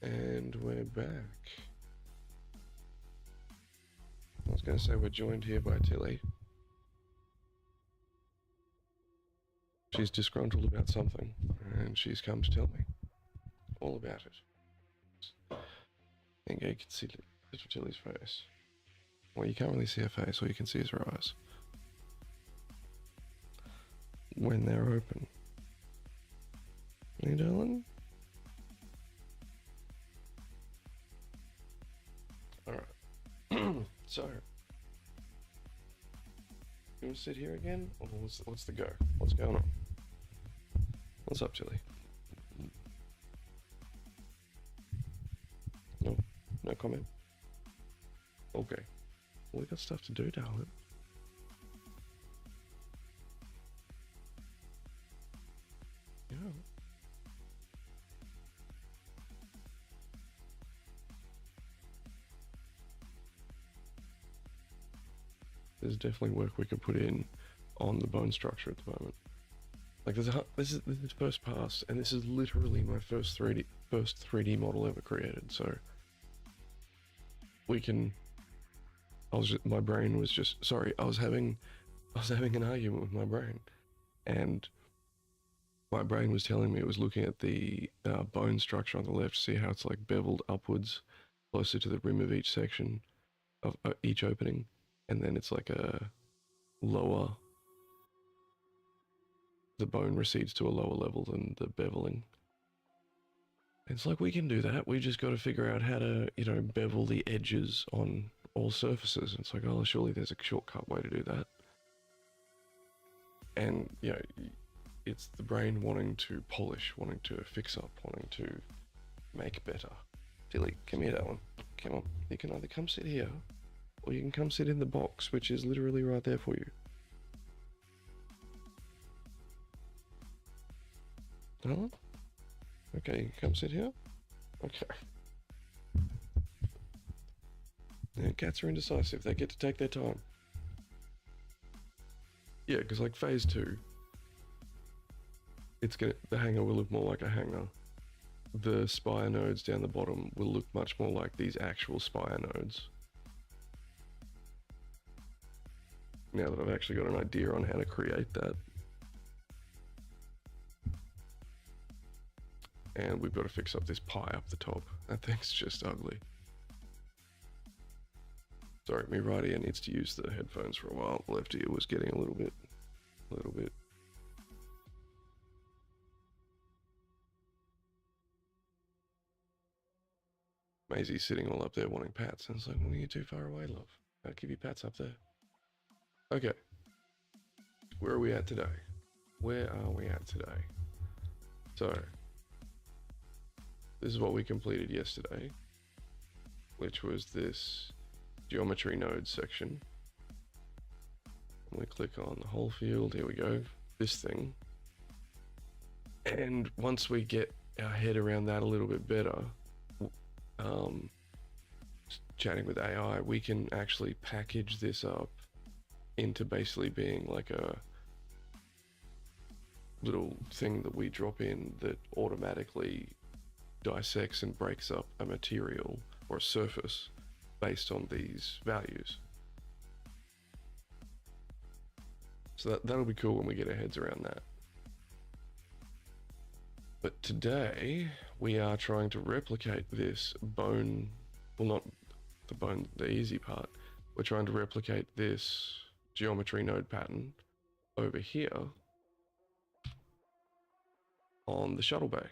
And we're back. I was going to say we're joined here by Tilly. She's disgruntled about something, and she's come to tell me all about it. And you can see little Tilly's face. Well, you can't really see her face, all you can see is her eyes. When they're open. Hey, darling? Alright. So, you want to sit here again? Or what's the go? What's going on? What's up, Tilly? No? No comment? Okay. Well, we got stuff to do, darling. Yeah. There's definitely work we could put in on the bone structure at the moment. Like this is first pass, and this is literally my first 3D model ever created. So we can. My brain was just sorry. I was having an argument with my brain, and my brain was telling me it was looking at the bone structure on the left, see how it's like beveled upwards, closer to the rim of each section of each opening, and then it's like a lower. The bone recedes to a lower level than the beveling. It's like we can do that. We just got to figure out how to, bevel the edges on all surfaces. It's like, oh, surely there's a shortcut way to do that. And, it's the brain wanting to polish, wanting to fix up, wanting to make better. Tilly, come here, darling. Come on. You can either come sit here, or you can come sit in the box, which is literally right there for you. Darling? Okay, come sit here. Okay. Yeah, cats are indecisive. They get to take their time. Yeah, because like phase 2, the hanger will look more like a hanger. The spire nodes down the bottom will look much more like these actual spire nodes. Now that I've actually got an idea on how to create that. And we've got to fix up this pie up the top. That thing's just ugly. Sorry, my right ear needs to use the headphones for a while. Left ear was getting a little bit. Maisie's sitting all up there wanting pats. And it's like, well, you're too far away, love. I'll give you pats up there. Okay. Where are we at today? So, this is what we completed yesterday, which was this geometry node section. We click on the whole field, here we go, this thing. And once we get our head around that a little bit better, chatting with AI, we can actually package this up into basically being like a little thing that we drop in that automatically dissects and breaks up a material or a surface based on these values. So that'll be cool when we get our heads around that. But today we are trying to replicate this bone, well, not the bone, the easy part. We're trying to replicate this geometry node pattern over here on the shuttle bay.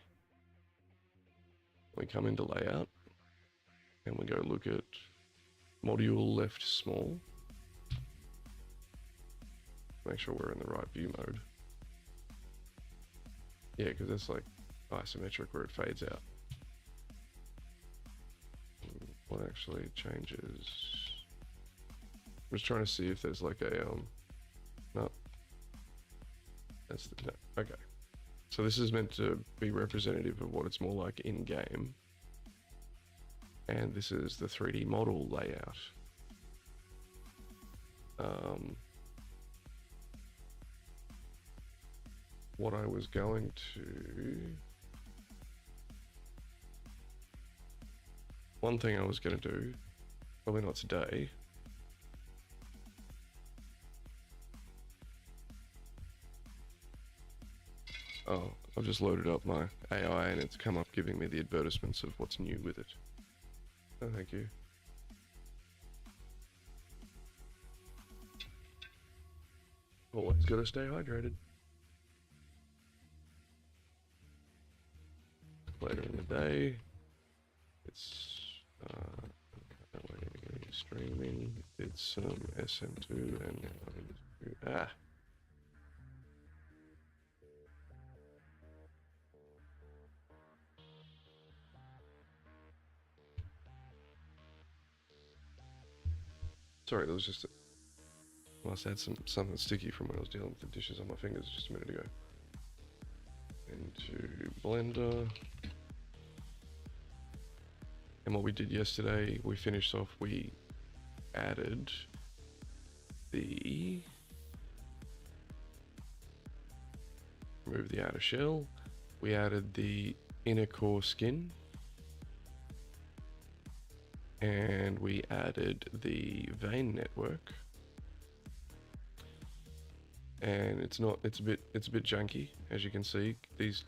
We come into layout and we go look at module left small. Make sure we're in the right view mode. Yeah, because that's like isometric where it fades out. What actually changes? I'm just trying to see if there's like a no. That's the no. Okay. So this is meant to be representative of what it's more like in game. And this is the 3D model layout. What I was going to one thing I was going to do, probably not today. Oh, I've just loaded up my AI and it's come up giving me the advertisements of what's new with it. Oh, thank you. Always gotta stay hydrated. Later in the day, it's streaming. Did some SM2 and now sorry, there was just must have had something sticky from when I was dealing with the dishes on my fingers just a minute ago. Into Blender. And what we did yesterday, we finished off, we added the, remove the outer shell, we added the inner core skin, and we added the vein network. And it's a bit junky, as you can see. These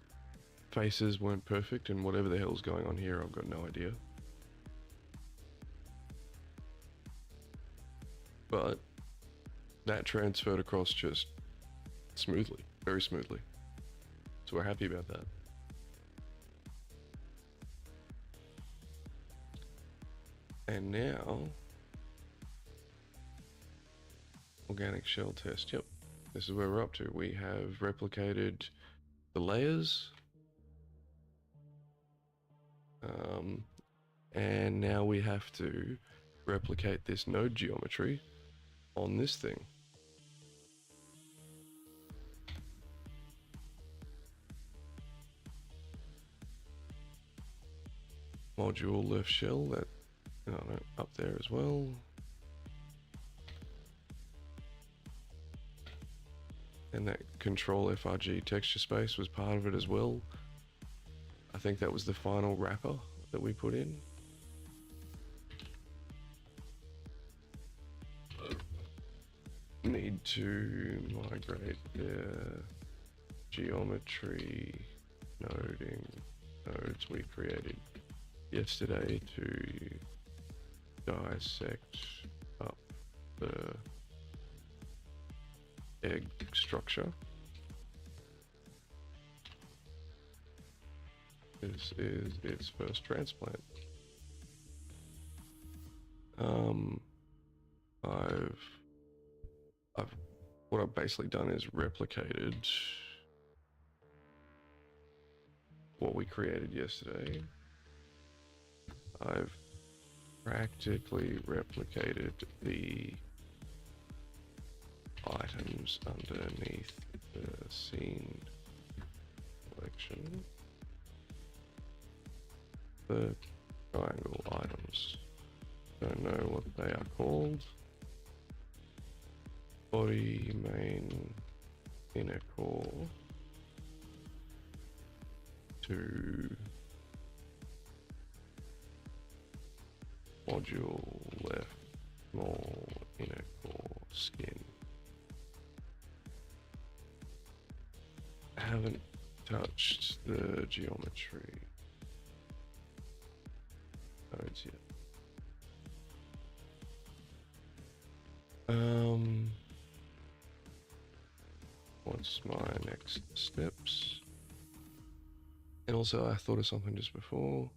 faces weren't perfect, and whatever the hell's going on here, I've got no idea. But that transferred across just smoothly, very smoothly. So we're happy about that. And now, organic shell test, yep. This is where we're up to. We have replicated the layers. And now we have to replicate this node geometry on this thing. Module left shell, that up there as well. And that control FRG texture space was part of it as well. I think that was the final wrapper that we put in. Need to migrate the geometry nodes we created yesterday to dissect up the egg structure. This is its first transplant. What I've basically done is replicated what we created yesterday. I've practically replicated the items underneath the scene collection. The triangle items. Don't know what they are called. Body, main, inner core. To module left, small, inner core, skin. I haven't touched the geometry nodes yet. What's my next steps? And also I thought of something just before,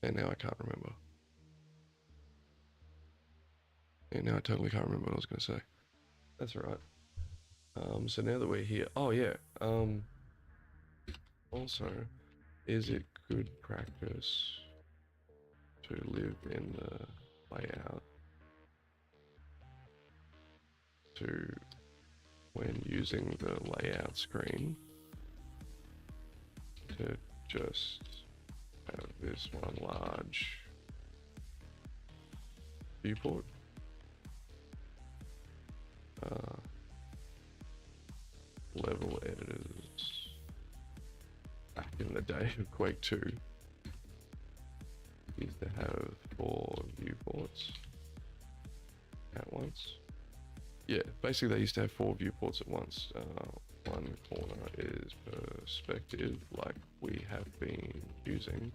and now I can't remember. And now I totally can't remember what I was going to say. That's all right. So now that we're here, oh yeah. Also, is it good practice to live in the layout to, when using the layout screen, to just have this one large viewport? Level editors back in the day of Quake 2 have 4 viewports at once. Yeah, basically they used to have 4 viewports at once. One corner is perspective, like we have been using,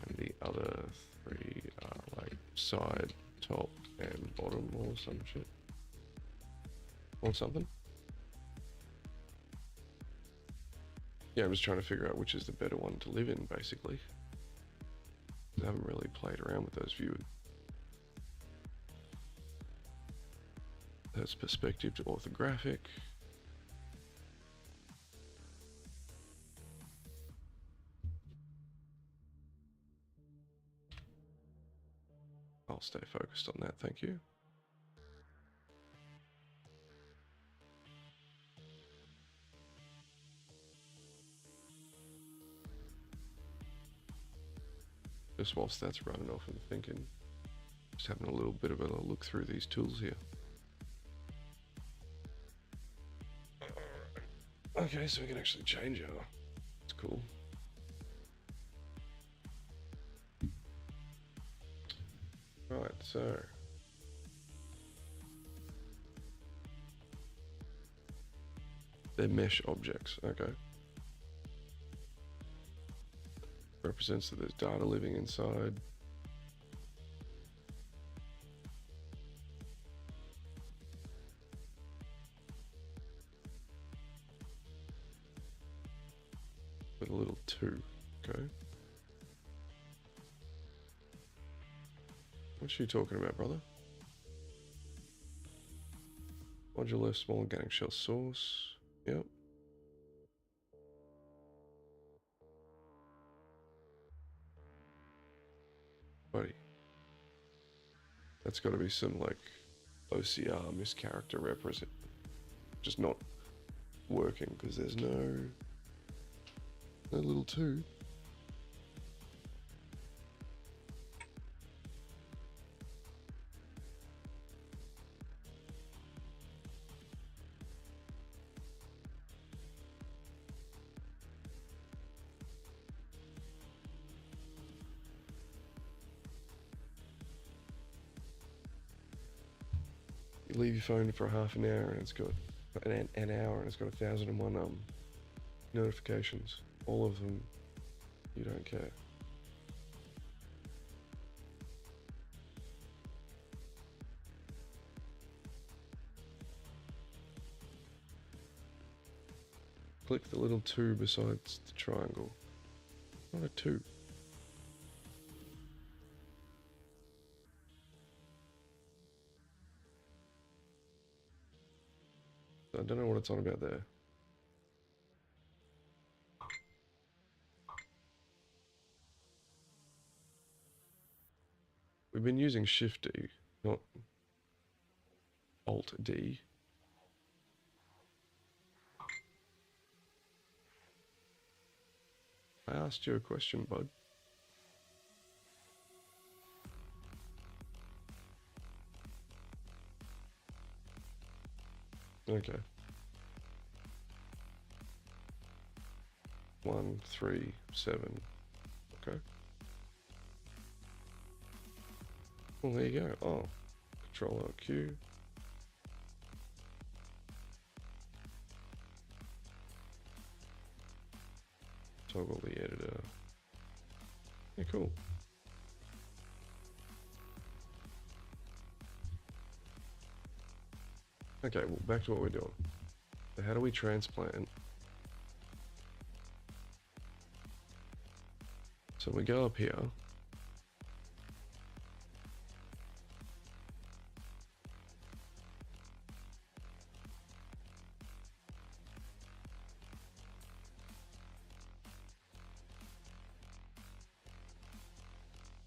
and the other 3 are like side, top, and bottom, or some shit. Or something. Yeah, I'm just trying to figure out which is the better one to live in, basically. I haven't really played around with those views. That's perspective to orthographic. I'll stay focused on that, thank you. Just whilst that's running off, I'm thinking, just having a little bit of a look through these tools here. Okay, so we can actually change our, it's cool. Right, so. They're mesh objects, okay. Represents that there's data living inside. With a little 2, okay. What are you talking about, brother? Module left, small organic shell source. Yep. Buddy. That's got to be some, like, OCR mischaracter represent. Just not working, because there's no little 2. You leave your phone for half an hour and it's got an hour and it's got 1,001 notifications. All of them, you don't care. Click the little 2 besides the triangle. Not a 2. I don't know what it's on about there. We've been using Shift D, not Alt D. I asked you a question, bud. Okay. 1, 3, 7. Okay. Well, there you go. Oh, Control Alt Q. Toggle the editor. Yeah, cool. Okay, well, back to what we're doing. So how do we transplant? So we go up here.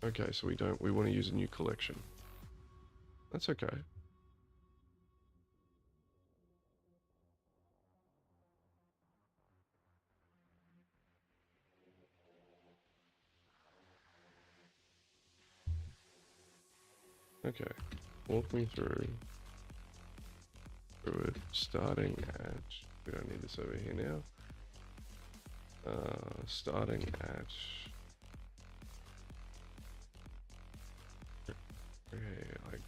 Okay, so we want to use a new collection. That's okay. Okay, walk me through it, starting at, we don't need this over here now. Starting at Okay, like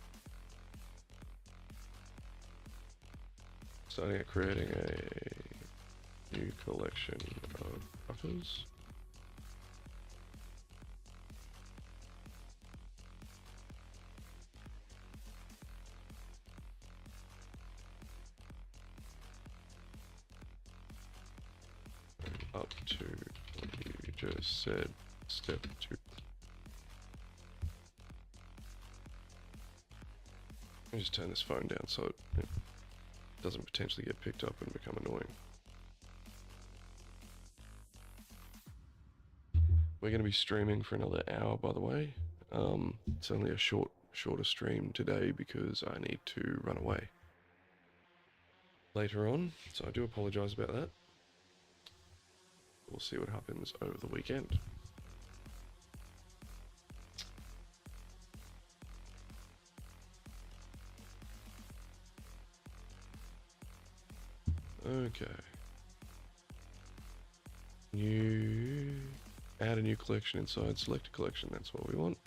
starting at creating a new collection of buffers. Up to what you just said, step 2. Let me just turn this phone down so it doesn't potentially get picked up and become annoying. We're going to be streaming for another hour, by the way. It's only a shorter stream today because I need to run away later on, so I do apologise about that. We'll see what happens over the weekend. Okay. Add a new collection inside, select a collection, that's what we want.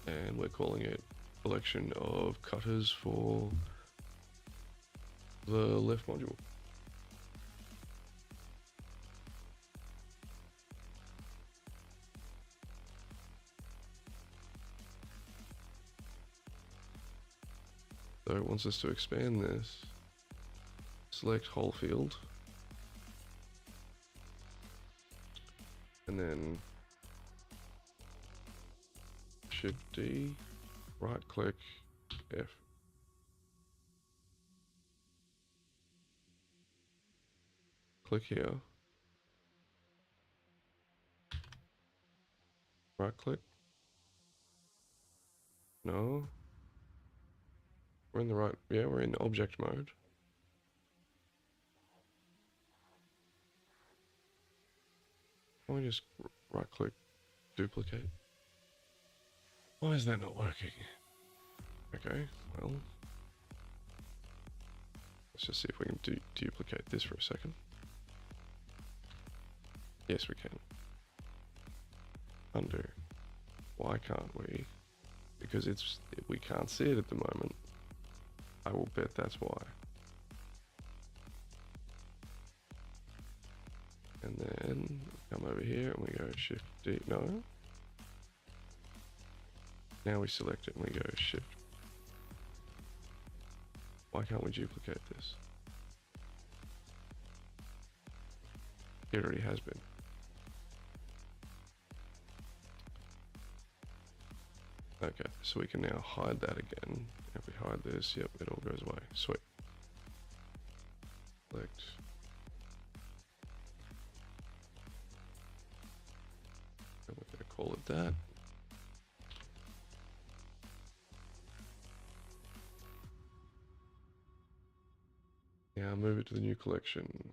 And we're calling it collection of cutters for the left module. So it wants us to expand this. Select whole field. And then Shift D, right click, F. Click here. Right click. No. We're in the right, yeah, we're in object mode. Why don't we just right click, duplicate? Why is that not working? Okay, well, let's just see if we can duplicate this for a second. Yes, we can. Undo. Why can't we? Because we can't see it at the moment. I will bet that's why. And then come over here and we go Shift D. No. Now we select it and we go Shift. Why can't we duplicate this? It already has been. Okay, so we can now hide that again. If we hide this, yep, it all goes away. Sweet. Select. And we're going to call it that. Now move it to the new collection.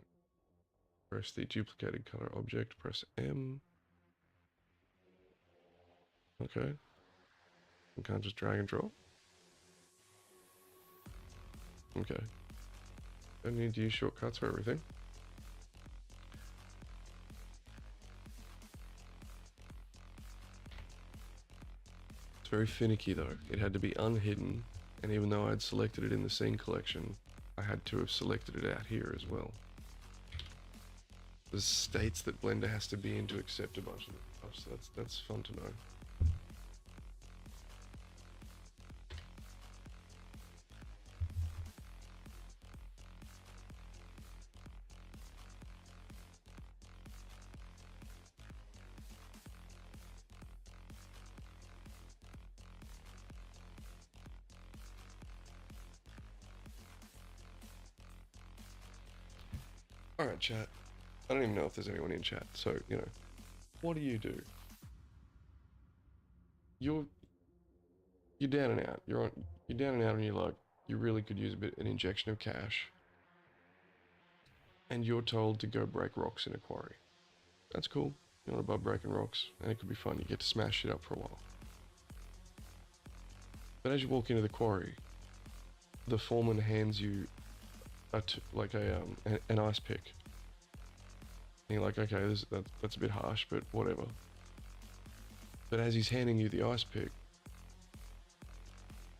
Press the duplicated color object, press M. Okay. You can't just drag and drop. Okay. Don't need to use shortcuts for everything. It's very finicky though. It had to be unhidden, and even though I'd selected it in the scene collection, I had to have selected it out here as well. There's states that Blender has to be in to accept a bunch of stuff, so that's fun to know. Alright, chat. I don't even know if there's anyone in chat, so, you know, what do? You're down and out. You're down and out and you're like, you really could use an injection of cash. And you're told to go break rocks in a quarry. That's cool. You're not above breaking rocks, and it could be fun. You get to smash it up for a while. But as you walk into the quarry, the foreman hands you an ice pick. And you're like, okay, that's a bit harsh, but whatever. But as he's handing you the ice pick,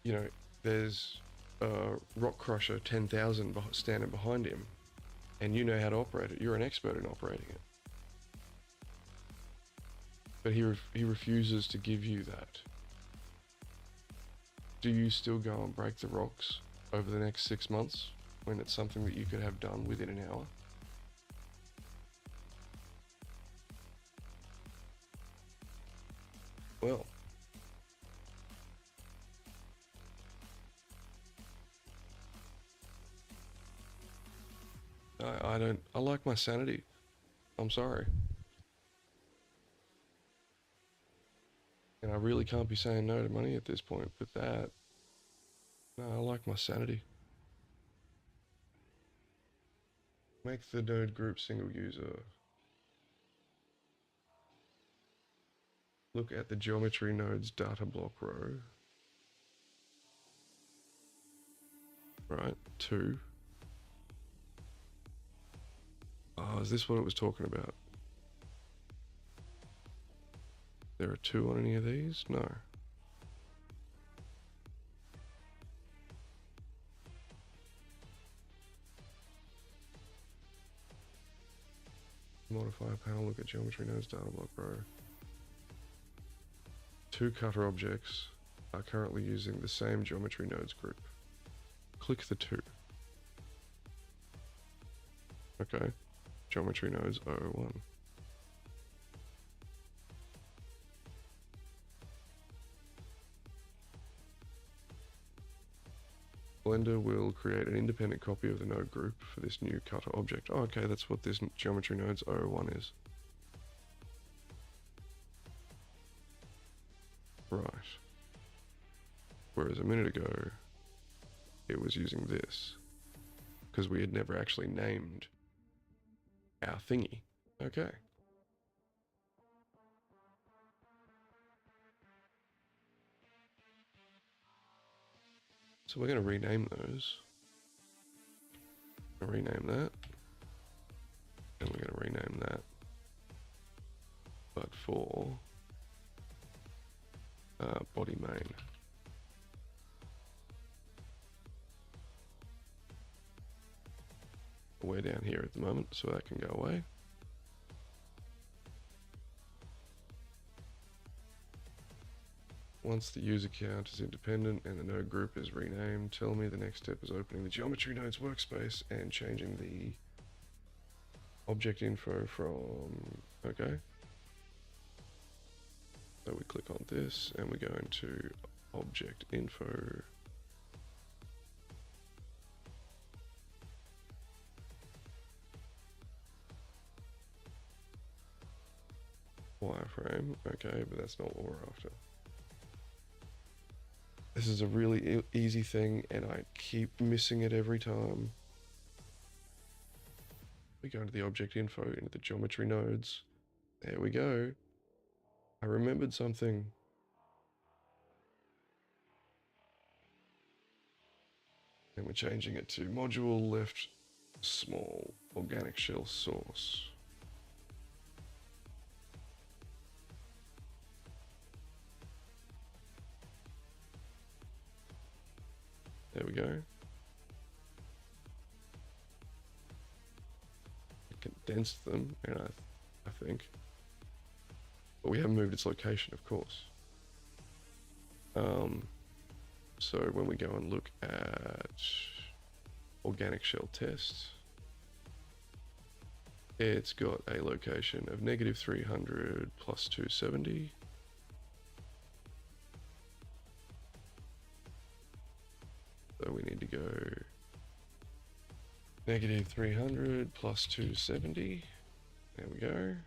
you know, there's a rock crusher 10,000 standing behind him, and you know how to operate it. You're an expert in operating it. But he refuses to give you that. Do you still go and break the rocks over the next 6 months when it's something that you could have done within an hour? Well, I like my sanity. I'm sorry. And I really can't be saying no to money at this point, but that, no, I like my sanity. Make the node group single user. Look at the geometry nodes data block row. Right, 2. Oh, is this what it was talking about? There are 2 on any of these? No. Modify panel, look at geometry nodes data block row. 2 cutter objects are currently using the same geometry nodes group. Click the 2. Okay, geometry nodes 001. Blender will create an independent copy of the node group for this new cutter object. Oh, okay, that's what this geometry nodes 001 is. Right. Whereas a minute ago, it was using this, because we had never actually named our thingy. Okay. So we're going to rename those. Rename that. And we're going to rename that. But for body main. We're down here at the moment, so that can go away. Once the user count is independent and the node group is renamed, tell me the next step is opening the geometry nodes workspace and changing the object info from, okay. So we click on this and we go into object info. Wireframe, okay, but that's not what we're after. This is a really easy thing and I keep missing it every time. We go into the object info, into the geometry nodes. There we go. I remembered something. And we're changing it to module left small organic shell source. There we go. It condensed them, and I think. But we haven't moved its location, of course. So when we go and look at organic shell test, it's got a location of -300 plus 270. So we need to go -300 plus 270. There we go.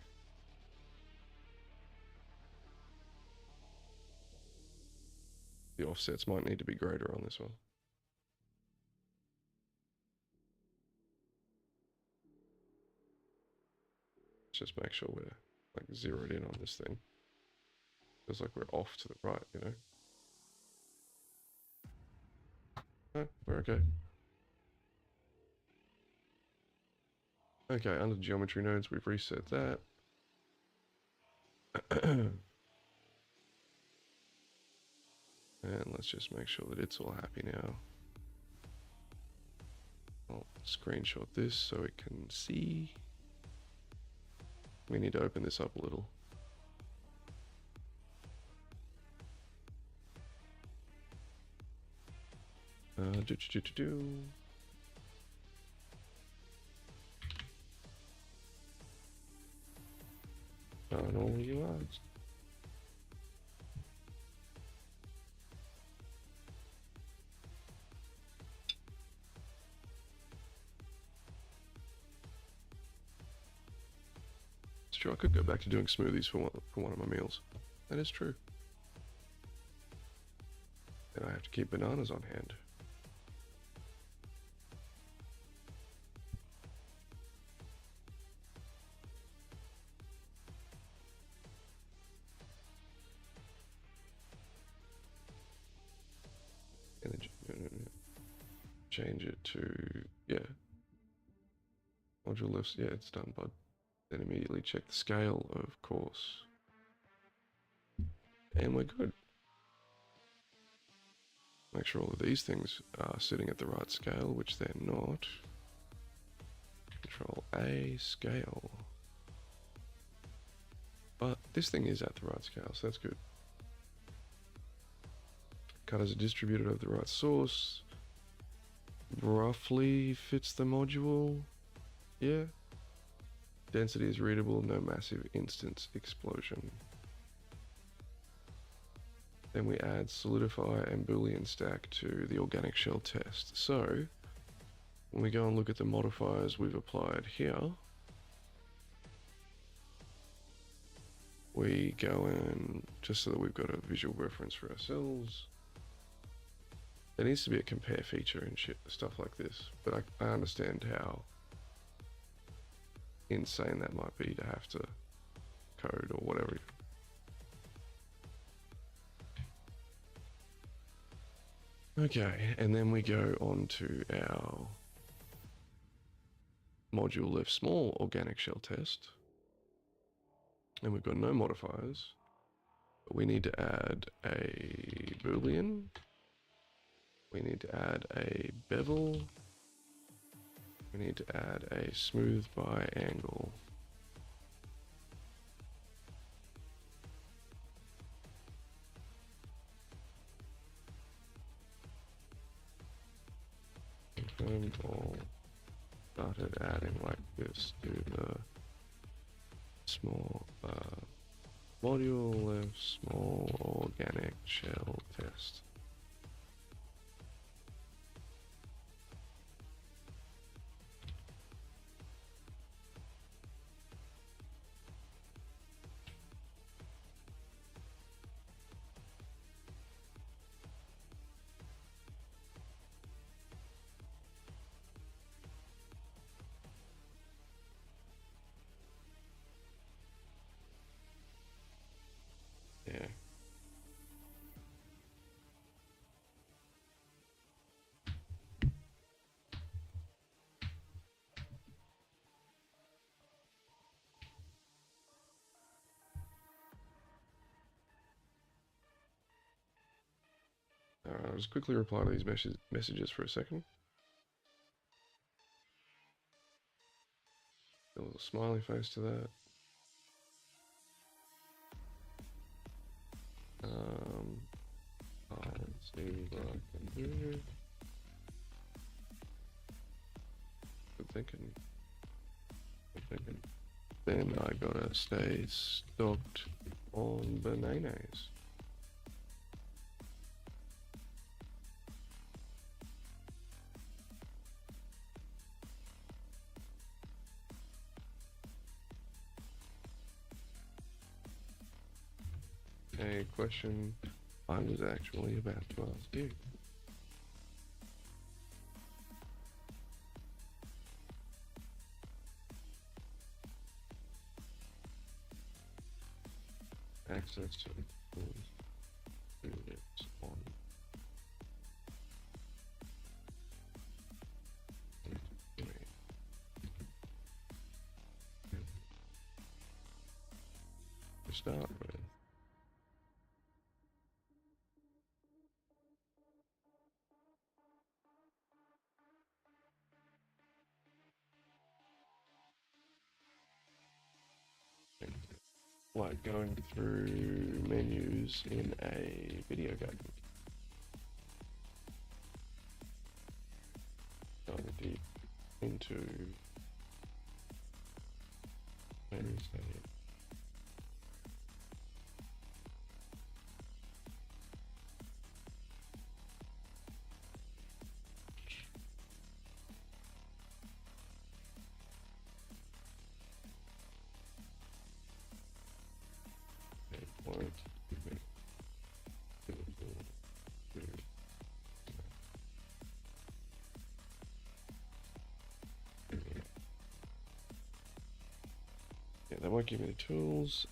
The offsets might need to be greater on this one. Let's just make sure we're like zeroed in on this thing. Feels like we're off to the right, you know? No, we're okay. Okay, under geometry nodes, we've reset that. And let's just make sure that it's all happy now. I'll screenshot this so it can see. We need to open this up a little. Done all you asked. It's true, I could go back to doing smoothies for one of my meals. That is true. Then I have to keep bananas on hand. And then change it to, yeah. Module lifts, yeah, it's done, bud. Then immediately check the scale, of course. And we're good. Make sure all of these things are sitting at the right scale, which they're not. Control A, scale. But this thing is at the right scale, so that's good. Cutters are distributed over the right source. Roughly fits the module. Yeah. Density is readable, no massive instance explosion. Then we add solidify and boolean stack to the organic shell test. So when we go and look at the modifiers we've applied here, we go in, just so that we've got a visual reference for ourselves. There needs to be a compare feature and shit, stuff like this, but I understand how insane that might be to have to code or whatever. Okay, and then we go on to our module left small organic shell test. And we've got no modifiers, but we need to add a boolean. We need to add a bevel. We need to add a smooth by angle. Confirmed all. Started adding like this to the small module left small organic shell test. Yeah. I'll just quickly reply to these messages for a second. A little smiley face to that. I'll see what I can do. Good thinking. Good thinking. Then I gotta stay stocked on bananas. A question I was actually about to ask you. Access to tools units on. To start with. like going through menus in a video game. Going deep into menus here. Yeah, they won't give me the tools.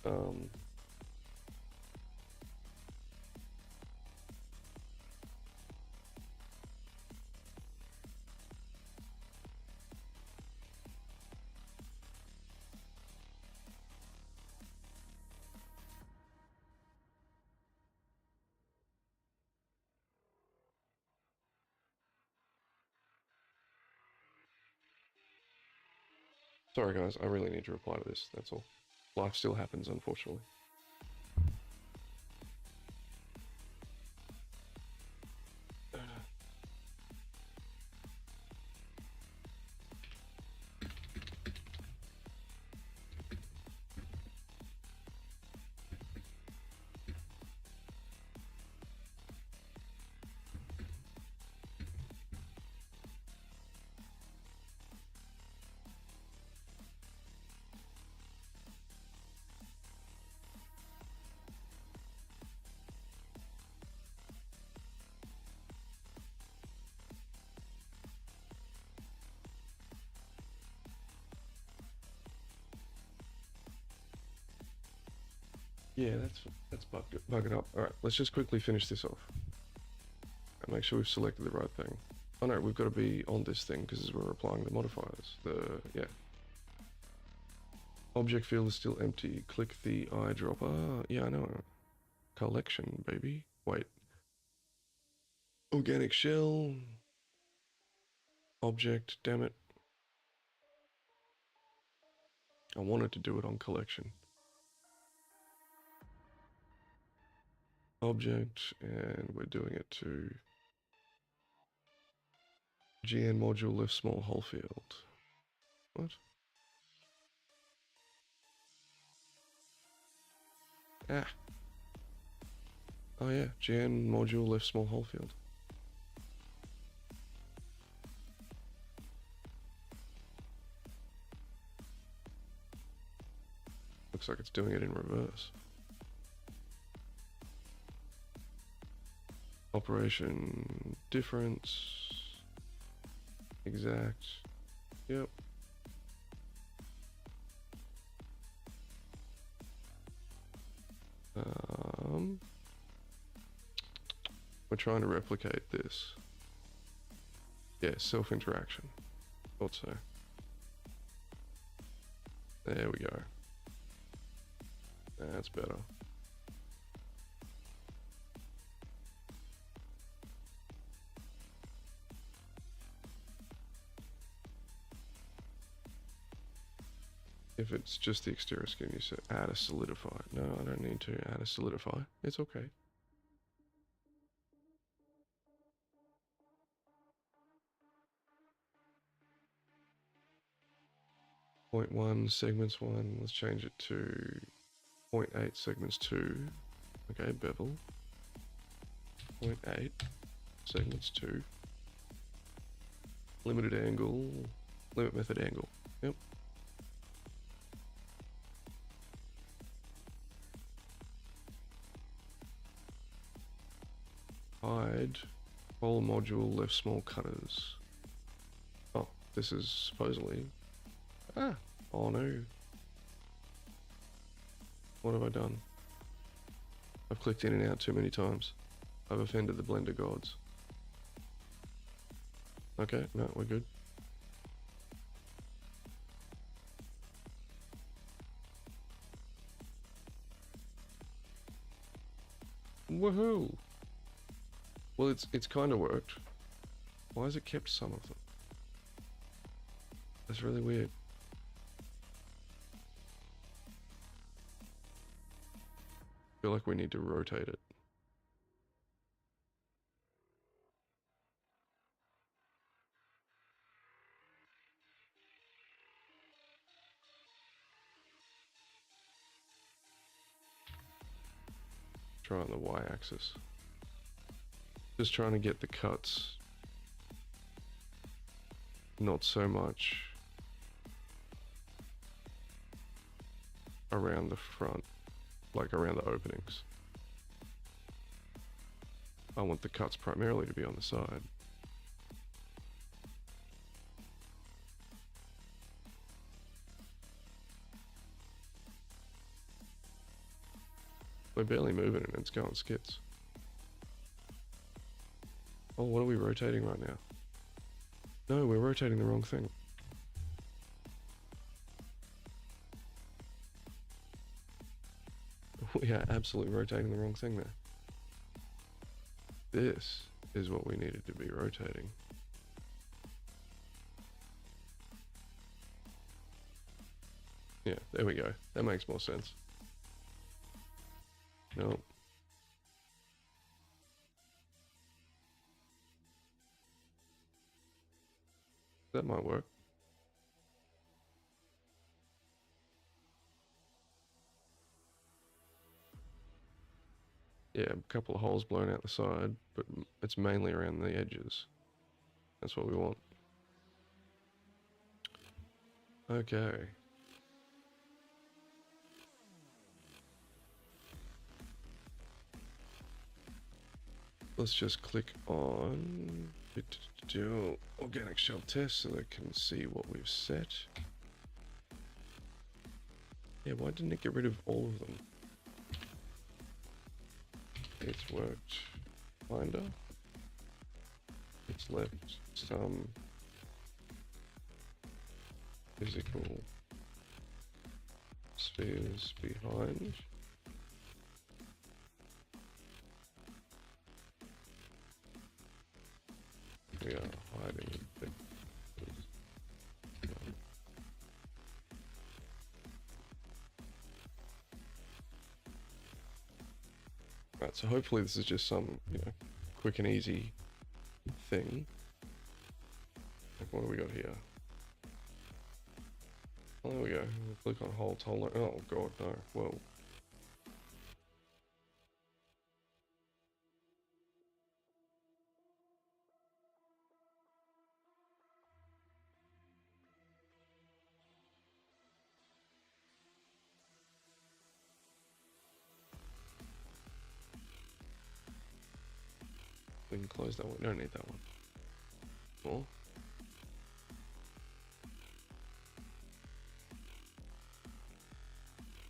Sorry guys, I really need to reply to this, that's all. Life still happens, unfortunately. Yeah, that's bugging up. Alright, let's just quickly finish this off. And make sure we've selected the right thing. Oh no, we've got to be on this thing because we're applying the modifiers. Yeah. Object field is still empty. Click the eyedropper. Yeah, I know. Collection, baby. Wait. Organic shell. Object, damn it. I wanted to do it on collection. Object, and we're doing it to GN module left small hole field. What? Ah. Oh yeah, GN module left small hole field. Looks like it's doing it in reverse. Operation difference. Exact. Yep. We're trying to replicate this. Yeah, self-interaction. Thought so. There we go. That's better. If it's just the exterior skin, you say add a solidify. No, I don't need to add a solidify. It's okay. Point 1, segments 1. Let's change it to 0.8, segments 2. Okay, bevel. 0.8, segments 2. Limited angle. Limit method angle. Yep. Hide. Whole module left small cutters. Oh, this is supposedly... Ah! Oh no. What have I done? I've clicked in and out too many times. I've offended the Blender gods. Okay, no, we're good. Woohoo! Well, it's kind of worked. Why has it kept some of them? That's really weird. feel like we need to rotate it. Try on the y-axis. Just trying to get the cuts not so much around the front, like around the openings. I want the cuts primarily to be on the side. We're barely moving and it's going skits. Oh, what are we rotating right now? No, we're rotating the wrong thing. We are absolutely rotating the wrong thing there. This is what we needed to be rotating. Yeah, there we go. That makes more sense. Nope. That might work. Yeah, a couple of holes blown out the side, but it's mainly around the edges. That's what we want. Okay. Let's just click on do organic shell test so they can see what we've set. Yeah, why didn't it get rid of all of them? It's worked. Finder. It's left some physical spheres behind. We are hiding the right, so hopefully this is just some, quick and easy thing. Like, what do we got here? Oh, there we go. We'll click on hold tolerant. Oh god, no. Whoa. We can close that one. We don't need that one. More.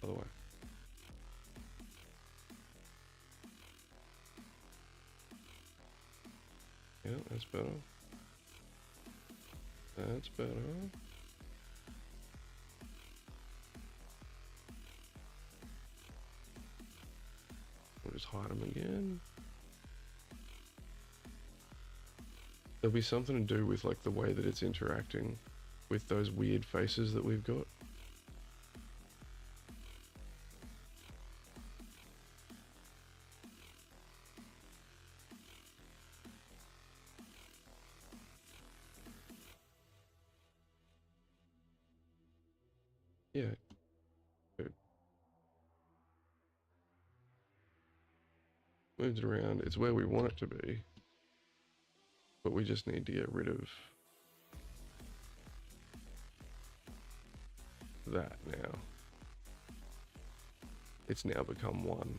Other way. Yeah, that's better. That's better. We'll just hide them again. There'll be something to do with like the way that it's interacting with those weird faces that we've got. Yeah. Good. Moved it around. It's where we want it to be. But we just need to get rid of that now. It's now become one.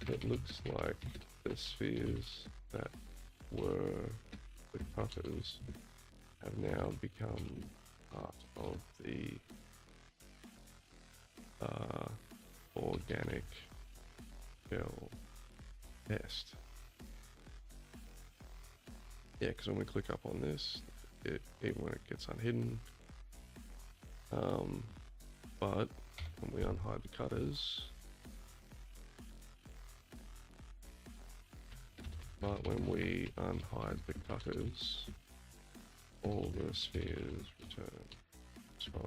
It looks like the spheres that were the cutters have now become part of the organic shell test. Yeah, because when we click up on this, even when it gets unhidden, but when we unhide the cutters, all the spheres return. It's fine.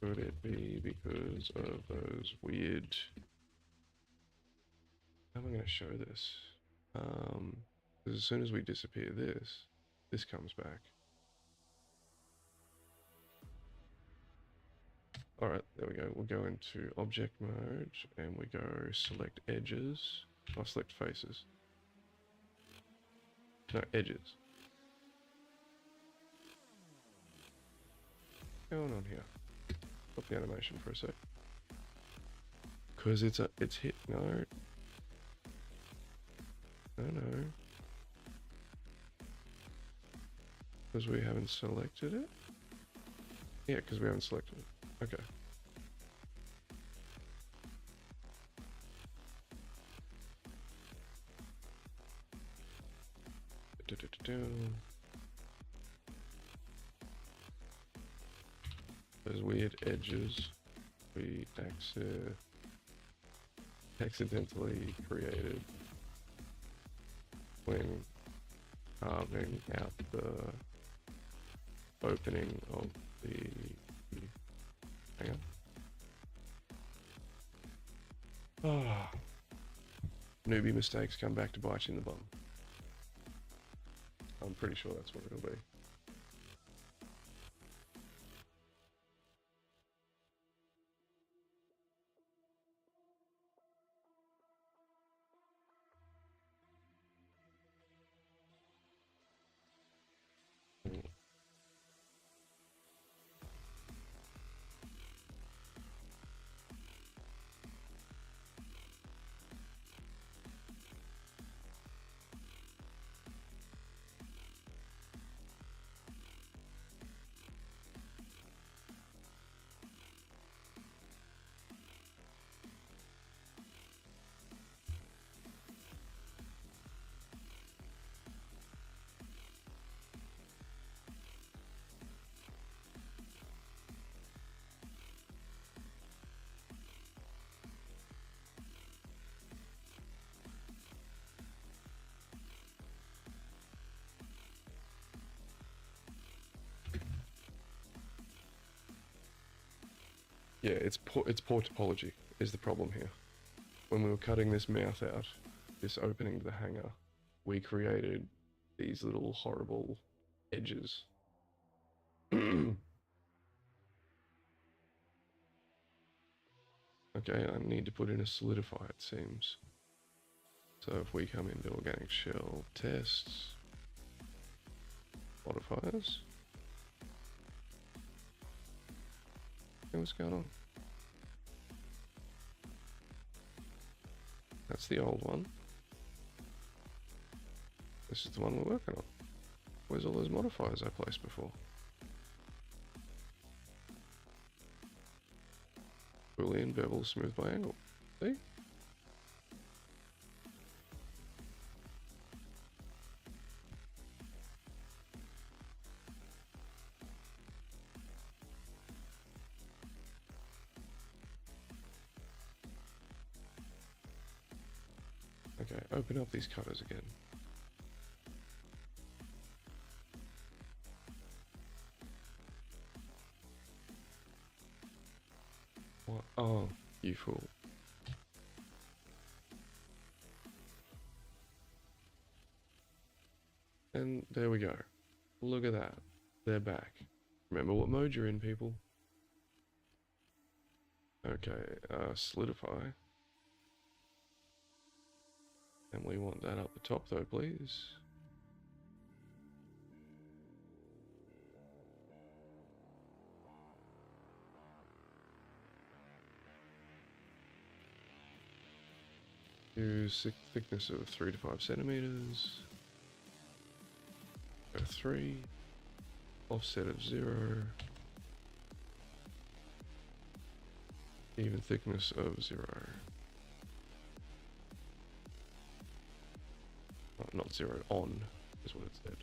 Could it be because of those weird... How am I going to show this? Because as soon as we disappear this comes back. Alright, there we go. We'll go into object mode and we go select edges. I'll select faces. No, edges. What's going on here? Stop the animation for a sec. Because it's hit. No. No. Because we haven't selected it? Yeah, because we haven't selected it. Okay. Those weird edges we accidentally created when carving out the opening of the... Hang on. Ah. Newbie mistakes come back to bite you in the bum. I'm pretty sure that's what it'll be. Yeah, it's poor topology is the problem here. When we were cutting this mouth out, this opening to the hanger, we created these little horrible edges. Okay, I need to put in a solidify, it seems. So if we come into organic shell tests, modifiers. Okay, what's going on? That's the old one. This is the one we're working on. Where's all those modifiers I placed before? Boolean, bevel, smooth by angle. See? Okay, open up these cutters again. What? Oh, you fool. And there we go. Look at that. They're back. Remember what mode you're in, people. Okay, solidify. And we want that up the top though, please. Use thickness of 3 to 5 centimeters. Go 3. Offset of 0. Even thickness of 0. Oh, not 0, on is what it said.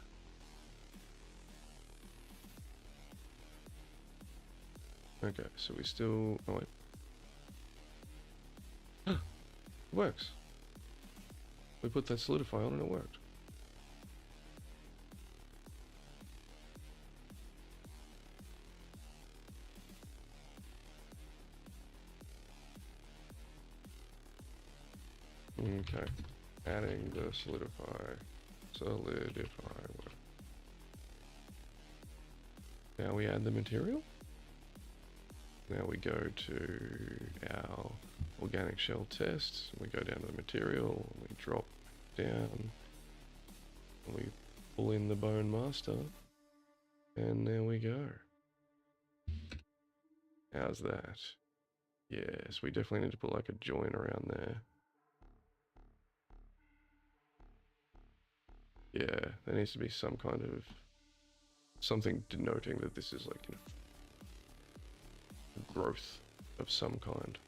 Okay, so we still... Oh wait. It works. We put that solidify on and it worked. Okay, adding the solidify. Now we add the material. Now we go to our organic shell test. We go down to the material, and we drop down, and we pull in the bone master, and there we go. How's that? Yes, we definitely need to put like a join around there. Yeah, there needs to be some kind of something denoting that this is like, you know, growth of some kind.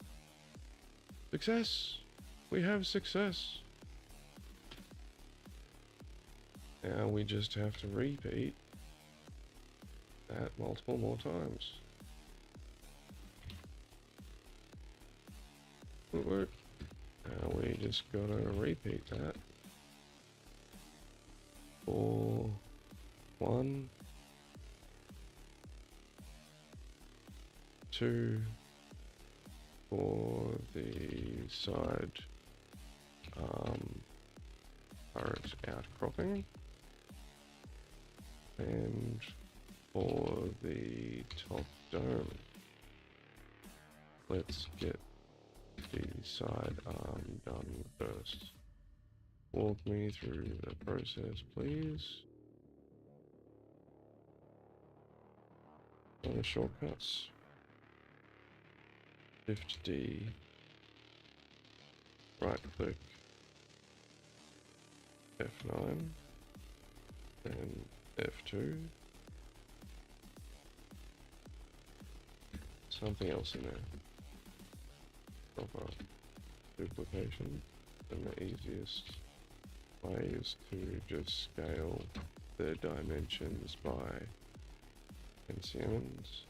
Success! We have success! Now we just have to repeat that multiple more times. It worked. Now we just gotta repeat that for 1, 2, for the side turret outcropping, and for the top dome. Let's get the side arm done first. Walk me through the process, please. No shortcuts. Shift D. Right click. F9. And F2. Something else in there. Proper duplication. And the easiest way is to just scale the dimensions by Siemens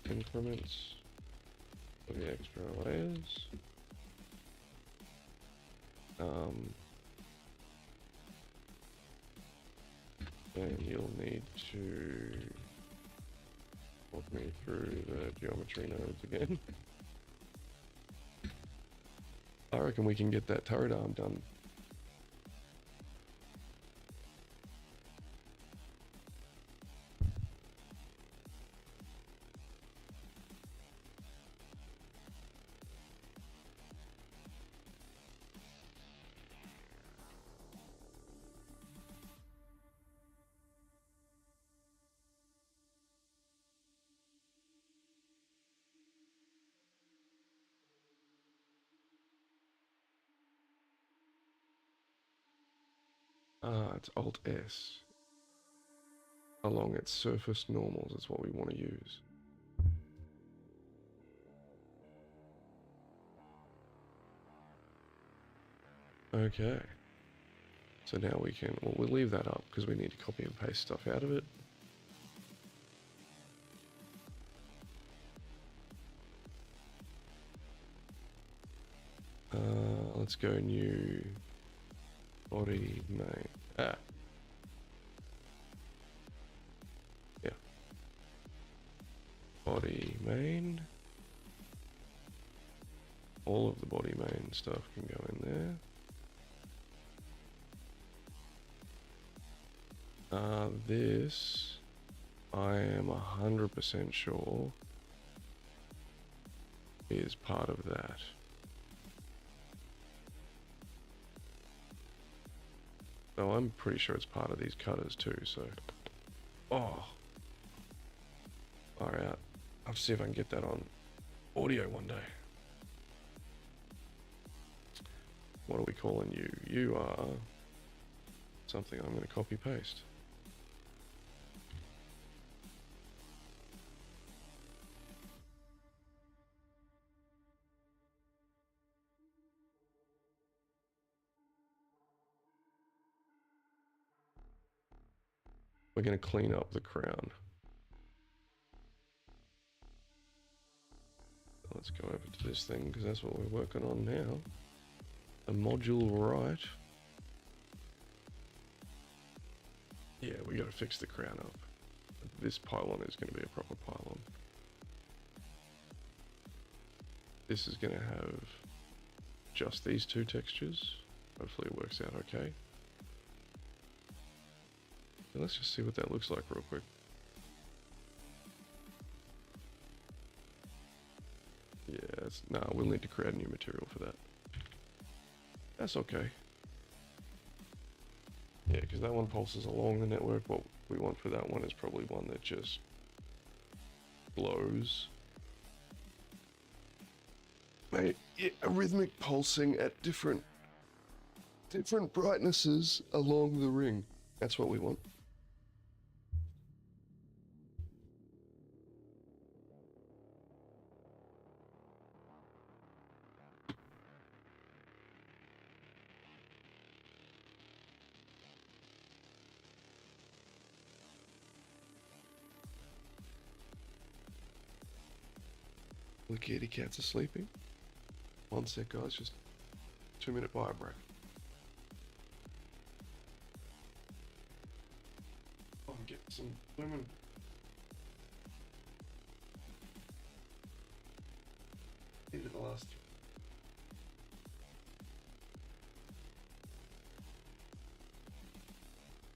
increments for the extra layers. And you'll need to walk me through the geometry nodes again. I reckon we can get that turret arm done. It's Alt S. Along its surface normals is what we want to use. Okay. So now we can, well, we'll leave that up because we need to copy and paste stuff out of it. Let's go new body main. Yeah. Body main. All of the body main stuff can go in there. This, I am 100% sure, is part of that. So I'm pretty sure it's part of these cutters too, so. Oh. Far out. I'll see if I can get that on audio one day. What are we calling you? You are something I'm going to copy paste. We're going to clean up the crown. Let's go over to this thing because that's what we're working on now. a module right. Yeah, we gotta fix the crown up. This pylon is gonna be a proper pylon. This is gonna have just these two textures. Hopefully it works out okay. So let's just see what that looks like real quick. Yeah, nah, we'll need to create a new material for that. That's okay. Yeah, because that one pulses along the network. What we want for that one is probably one that just glows. Mate, yeah, a rhythmic pulsing at different brightnesses along the ring. That's what we want. The kitty cats are sleeping. One sec, guys, just 2-minute bio break. Oh, get some women. Into the last.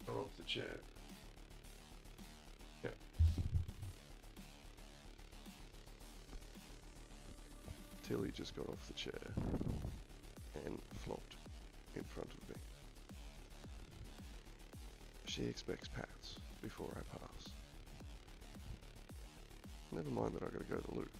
Or off the chair. Yeah. Tilly just got off the chair and flopped in front of me. She expects pats before I pass. Never mind that I gotta go to the loop.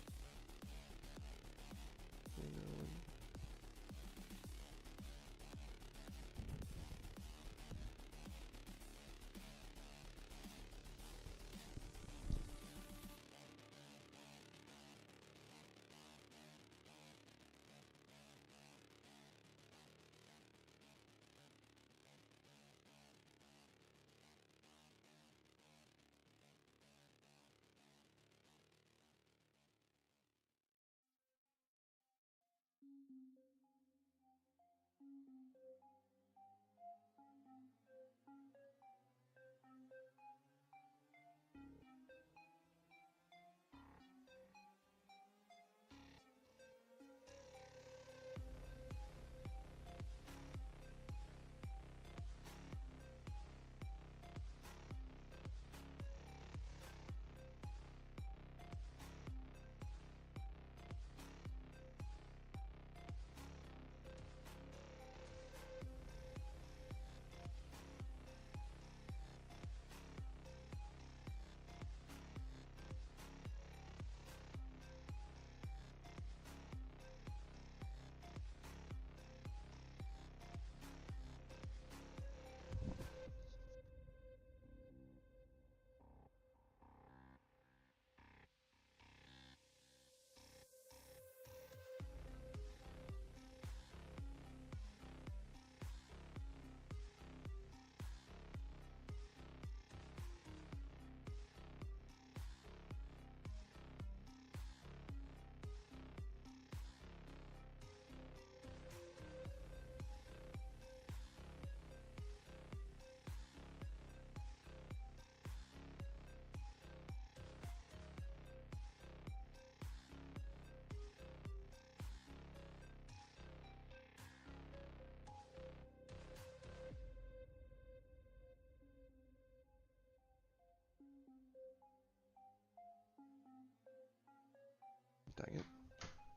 Dang it.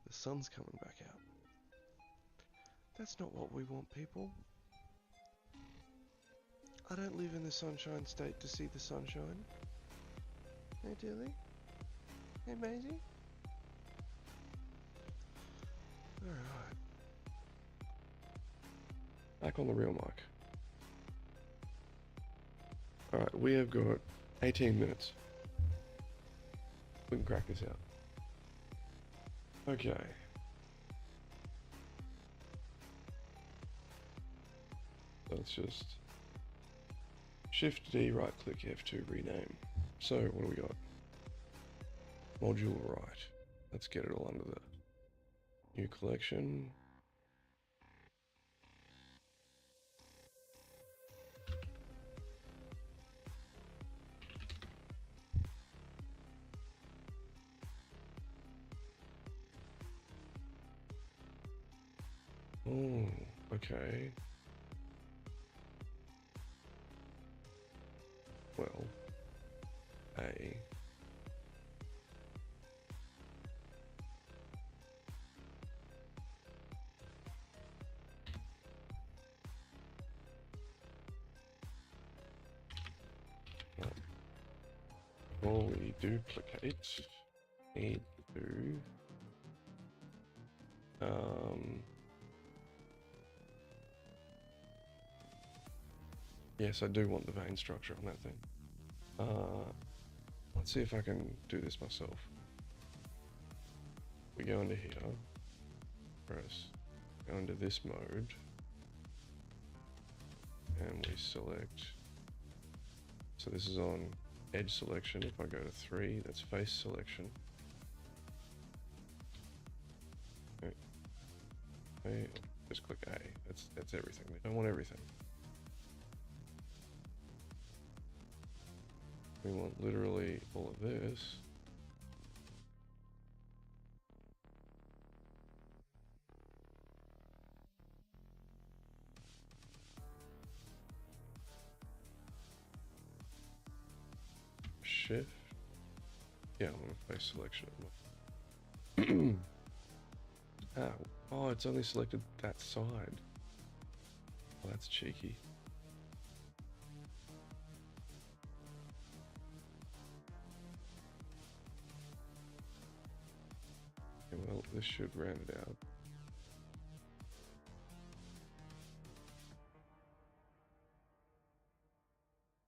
The sun's coming back out. That's not what we want, people. I don't live in the sunshine state to see the sunshine. Hey, Dilly. Hey, Maisie. Alright. Back on the real mic. Alright, we have got 18 minutes. We can crack this out. Okay. Let's just Shift D, right click F2, rename. So what do we got? Module right. Let's get it all under the new collection. Oh, okay. Well, A. Before we duplicate, need to yes, I do want the vein structure on that thing. Let's see if I can do this myself. We go into here, press, go into this mode, and we select. So this is on edge selection. If I go to 3, that's face selection. Okay, just click A. That's everything. We don't want everything. We want literally all of this. Shift. Yeah, I'm gonna face selection. Oh, it's only selected that side. Oh, that's cheeky. Okay, well, this should round it out.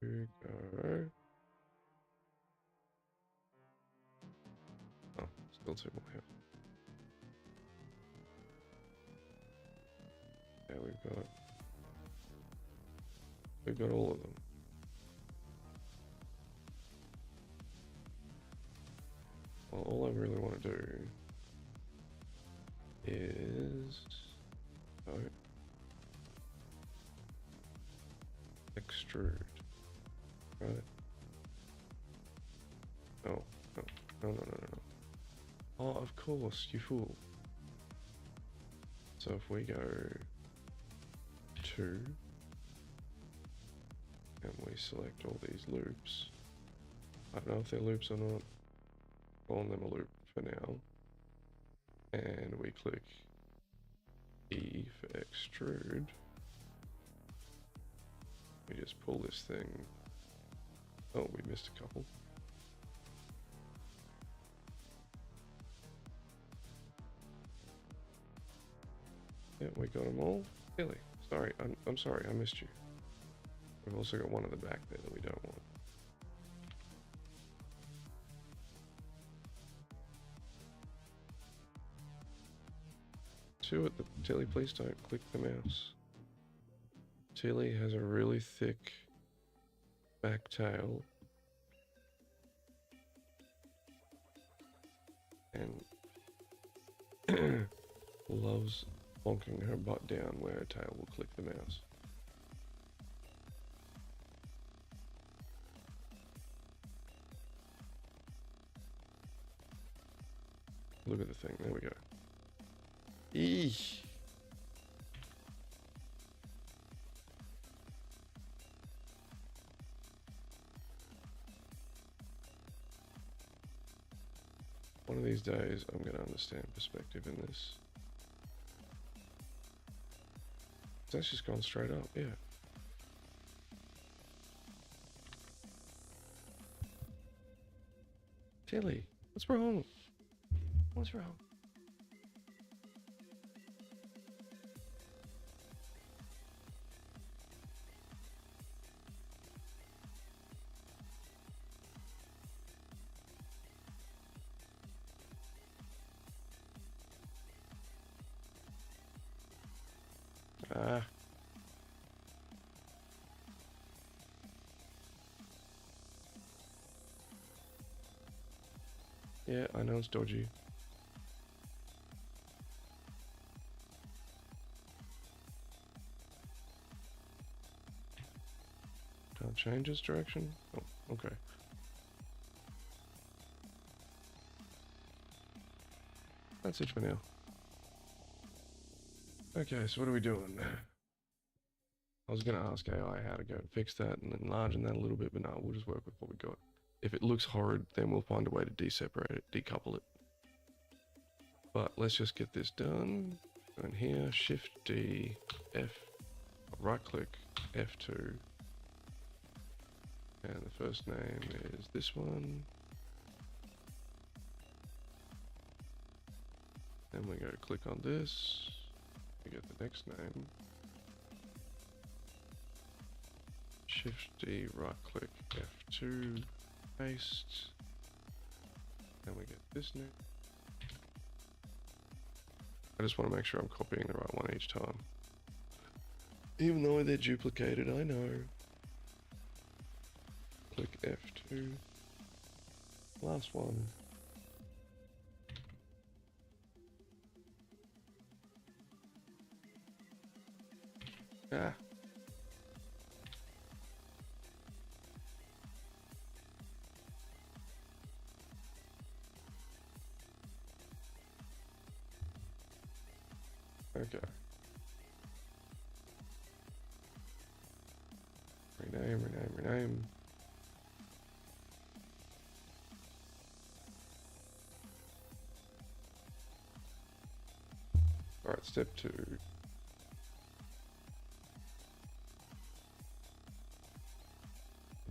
Here we go. Oh, still 2 more here. Yeah, we've got all of them. Well, all I really want to do is extrude, right? No. Oh, of course, you fool. So if we go 2 and we select all these loops, I don't know if they're loops or not, calling them a loop for now, and we click E for extrude, we just pull this thing. Oh, we missed a couple. Yeah, we got them all. Really? Sorry, I'm sorry, I missed you. We've also got one at the back there that we don't want. Two at the Tilly, please don't click the mouse. Tilly has a really thick back tail and loves bonking her butt down where her tail will click the mouse. Look at the thing, there we go. Eesh. One of these days, I'm going to understand perspective in this. That's just gone straight up, yeah. Tilly, what's wrong? What's wrong? Ah. Yeah, I know it's dodgy. Can't change its direction? Oh, okay. That's it for now. Okay, so what are we doing? I was going to ask AI how to go fix that and enlarge that a little bit, but no, we'll just work with what we got. If it looks horrid, then we'll find a way to deseparate it, decouple it. But let's just get this done. Go in here, Shift D, F, right click, F2. And the first name is this one. Then we go click on this. We get the next name. Shift D, right click, F2, paste. Then we get this name. I just want to make sure I'm copying the right one each time. Even though they're duplicated, I know. Click F2. Last one. Ah. Okay. Rename. Alright, step 2.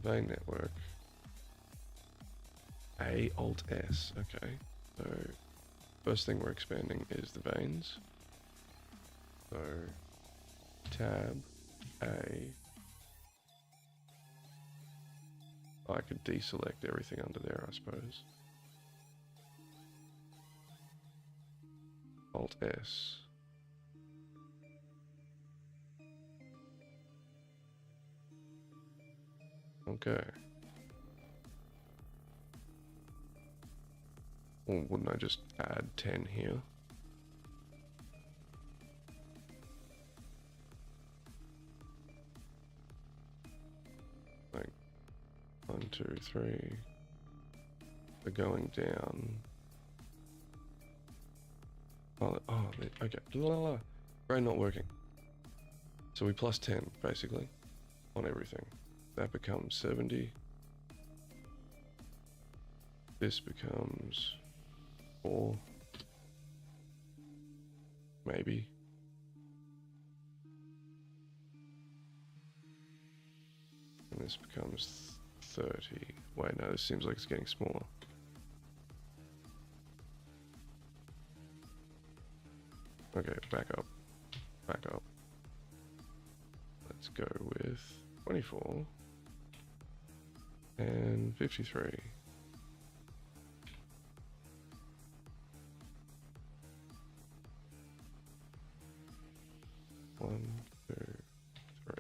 Vein network. A, Alt, S. Okay. So, first thing we're expanding is the veins. So, tab, A. I could deselect everything under there, I suppose. Alt S. Okay. Or wouldn't I just add 10 here? Like 1, 2, 3. They're going down. Oh, okay. Brain not working. So we plus 10 basically on everything. That becomes 70. This becomes 4. Maybe. And this becomes 30. Wait, no, this seems like it's getting smaller. Okay, back up. Let's go with 24 and 53. 1, 2, 3.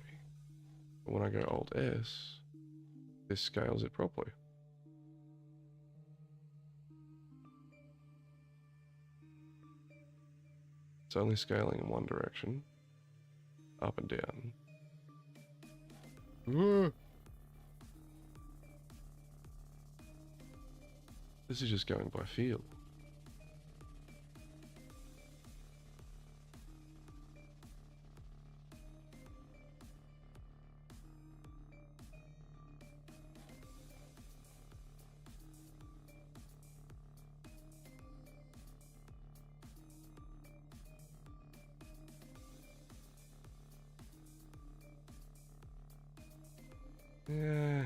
But when I go Alt S, this scales it properly. It's only scaling in one direction, up and down. This is just going by feel. Yeah.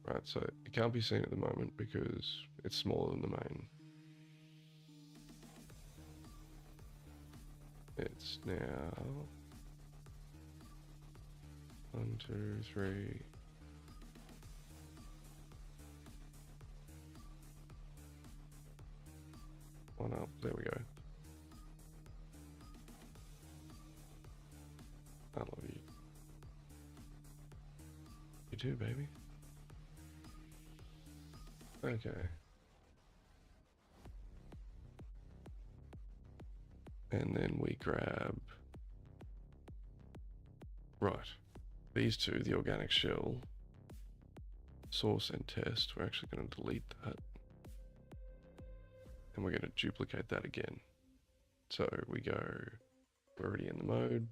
Right, so it can't be seen at the moment because it's smaller than the main. It's now 1, 2, 3. One up. There we go. I love you. You too, baby. Okay. And then we grab... Right. These two, the organic shell, source and test. We're actually going to delete that. and we're going to duplicate that again. So we go, we're already in the mode,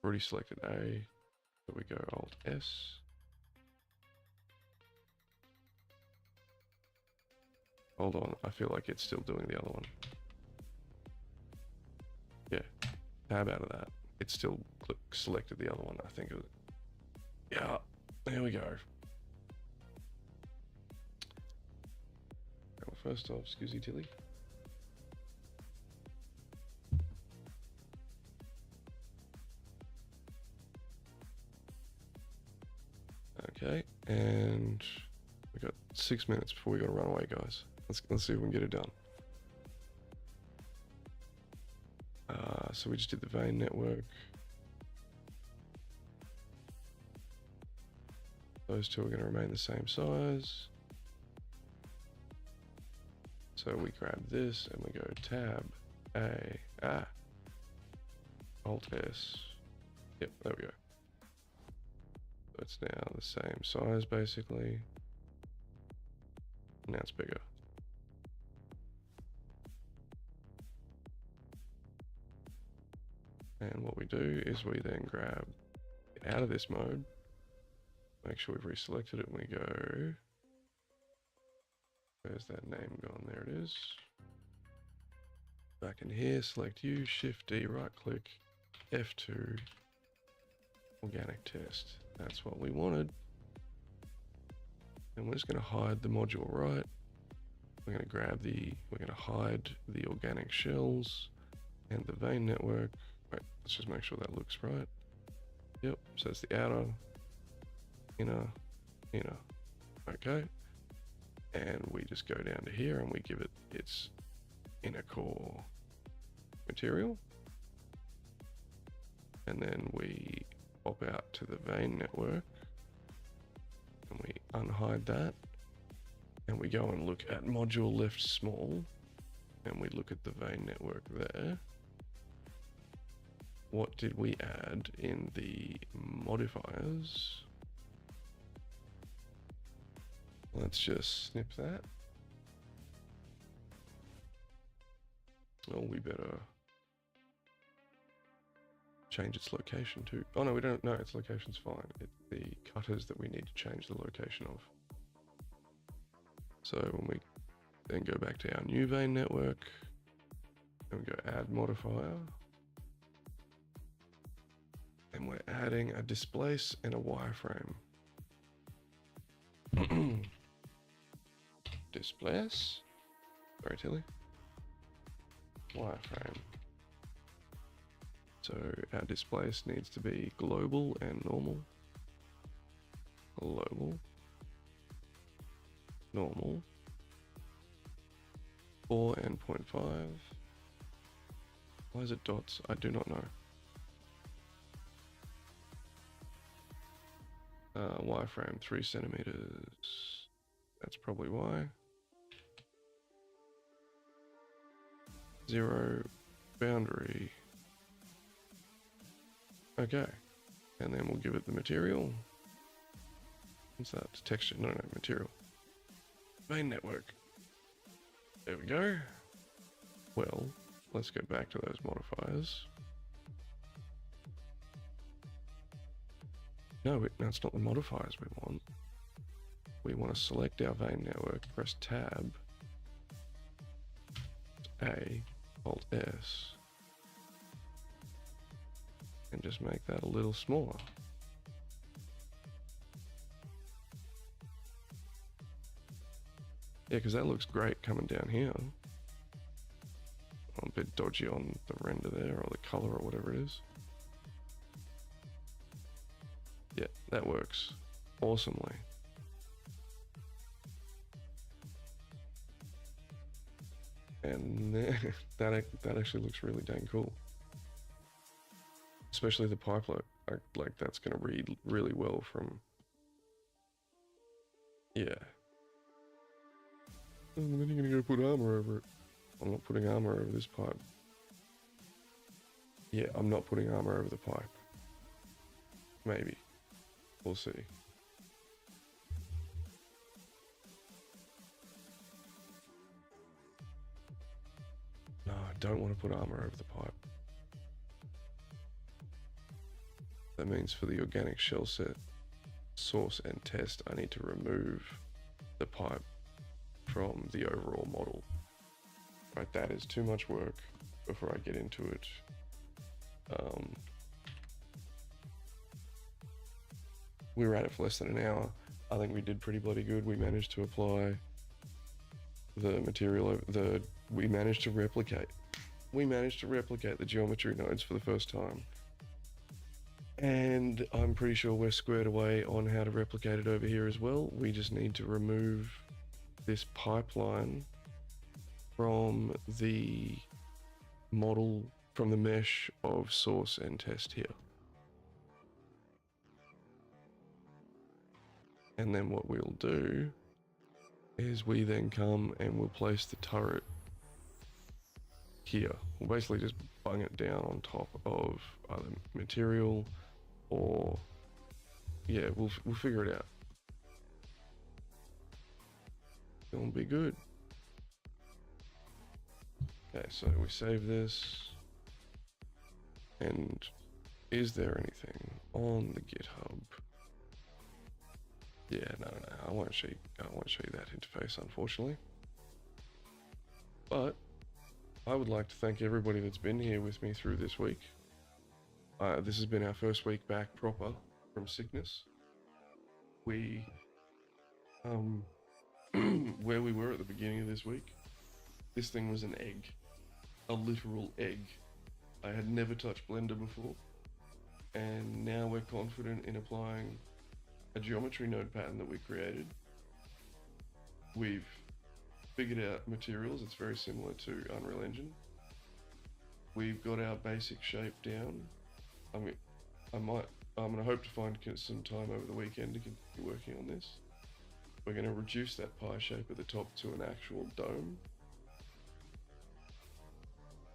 already selected A, so we go Alt S. Hold on, I feel like it's still doing the other one. Yeah, tab out of that. It still selected the other one, I think. Yeah, there we go. Well, first off, excusey Tilly. Okay, and we got 6 minutes before we got to run away, guys. Let's see if we can get it done. So we just did the vein network. Those two are going to remain the same size. So we grab this and we go tab A, Alt S. Yep, there we go. So it's now the same size basically. Now it's bigger. And what we do is we then grab it out of this mode, make sure we've reselected it, and we go, where's that name gone? There it is. Back in here, select U, Shift D, right click, F2, organic test. That's what we wanted. And we're just going to hide the module right. We're going to we're going to hide the organic shells and the vein network. Wait, let's just make sure that looks right. Yep, so it's the outer, inner. Okay. And we just go down to here and we give it its inner core material. And then we pop out to the vein network and we unhide that. And we go and look at module left small and we look at the vein network there. What did we add in the modifiers? Let's just snip that. Oh, we better change its location too. Oh no, we don't. No, its location's fine. It's the cutters that we need to change the location of. So when we then go back to our new vein network, and we go add modifier, and we're adding a displace and a wireframe. Displace, sorry Tilly, wireframe. So our displace needs to be global and normal. Global, normal, 4 and 0.5. Why is it dots? I do not know. Wireframe 3 centimeters. That's probably why. 0 boundary. Okay, and then we'll give it the material. What's that? Texture? No, material. Vein network. There we go. Well, let's go back to those modifiers. No, that's not the modifiers we want. We want to select our vein network, press Tab, A, Alt S, and just make that a little smaller. Yeah, because that looks great coming down here. I'm a bit dodgy on the render there, or the color, or whatever it is. Yeah, that works awesomely. And that actually looks really dang cool. Especially the pipe look. Like that's going to read really well from... Yeah. And then you're going to go put armor over it. I'm not putting armor over this pipe. Yeah, I'm not putting armor over the pipe. Maybe. We'll see. don't want to put armor over the pipe. That means for the organic shell set, source and test, I need to remove the pipe from the overall model. Right, that is too much work before I get into it. We were at it for less than an hour. I think we did pretty bloody good. We managed to apply the material, we managed to replicate the geometry nodes for the first time. And I'm pretty sure we're squared away on how to replicate it over here as well. We just need to remove this pipeline from the model, from the mesh of source and test here. And then what we'll do is we then come and we'll place the turret here. We'll basically just bung it down on top of either material or, yeah, we'll figure it out. It'll be good. Okay, so we save this. And is there anything on the GitHub? Yeah, no, I won't show you that interface, unfortunately. But I would like to thank everybody that's been here with me through this week. This has been our first week back proper from sickness. We, where we were at the beginning of this week, this thing was an egg, a literal egg. I had never touched Blender before, and now we're confident in applying a geometry node pattern that we created. We've figured out materials. It's very similar to Unreal Engine. We've got our basic shape down. I mean, I'm gonna hope to find some time over the weekend to continue working on this. We're gonna reduce that pie shape at the top to an actual dome.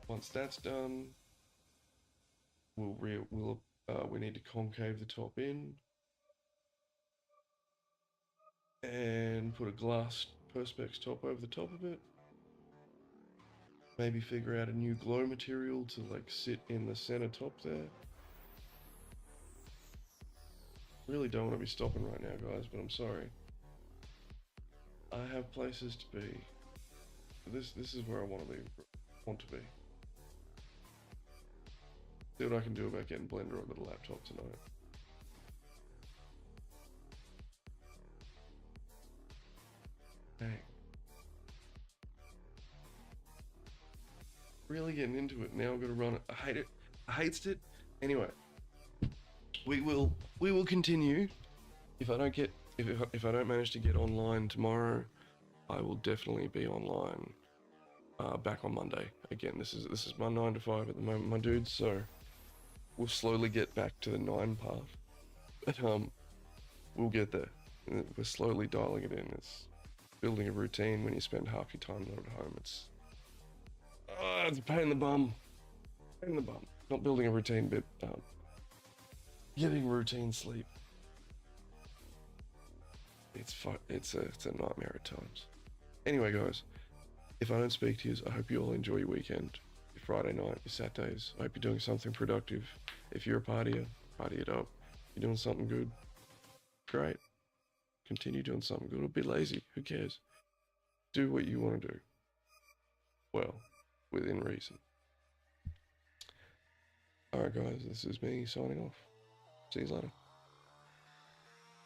Once that's done, we need to concave the top in and put a glass perspex top over the top of it. Maybe figure out a new glow material to like sit in the center top there. Really don't want to be stopping right now, guys, but I'm sorry. I have places to be. This is where I want to be. See what I can do about getting Blender onto the laptop tonight. Dang. Really getting into it now. I'm gonna run it. I hate it. I hates it. Anyway, we will continue. If I don't manage to get online tomorrow, I will definitely be online back on Monday. Again, this is my 9 to 5 at the moment, my dudes. So we'll slowly get back to the 9 path, but we'll get there. We're slowly dialing it in. It's building a routine when you spend half your time not at home. It's a pain in the bum. Not building a routine, but getting routine sleep. It's a nightmare at times. Anyway, guys, if I don't speak to you, I hope you all enjoy your weekend, your Friday night, your Saturdays. I hope you're doing something productive. If you're a partier, party it up. You're doing something good, great. Continue doing something good. Or be lazy, who cares? Do what you want to do. Well, within reason. Alright guys, this is me signing off. See you later.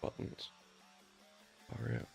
Buttons are out.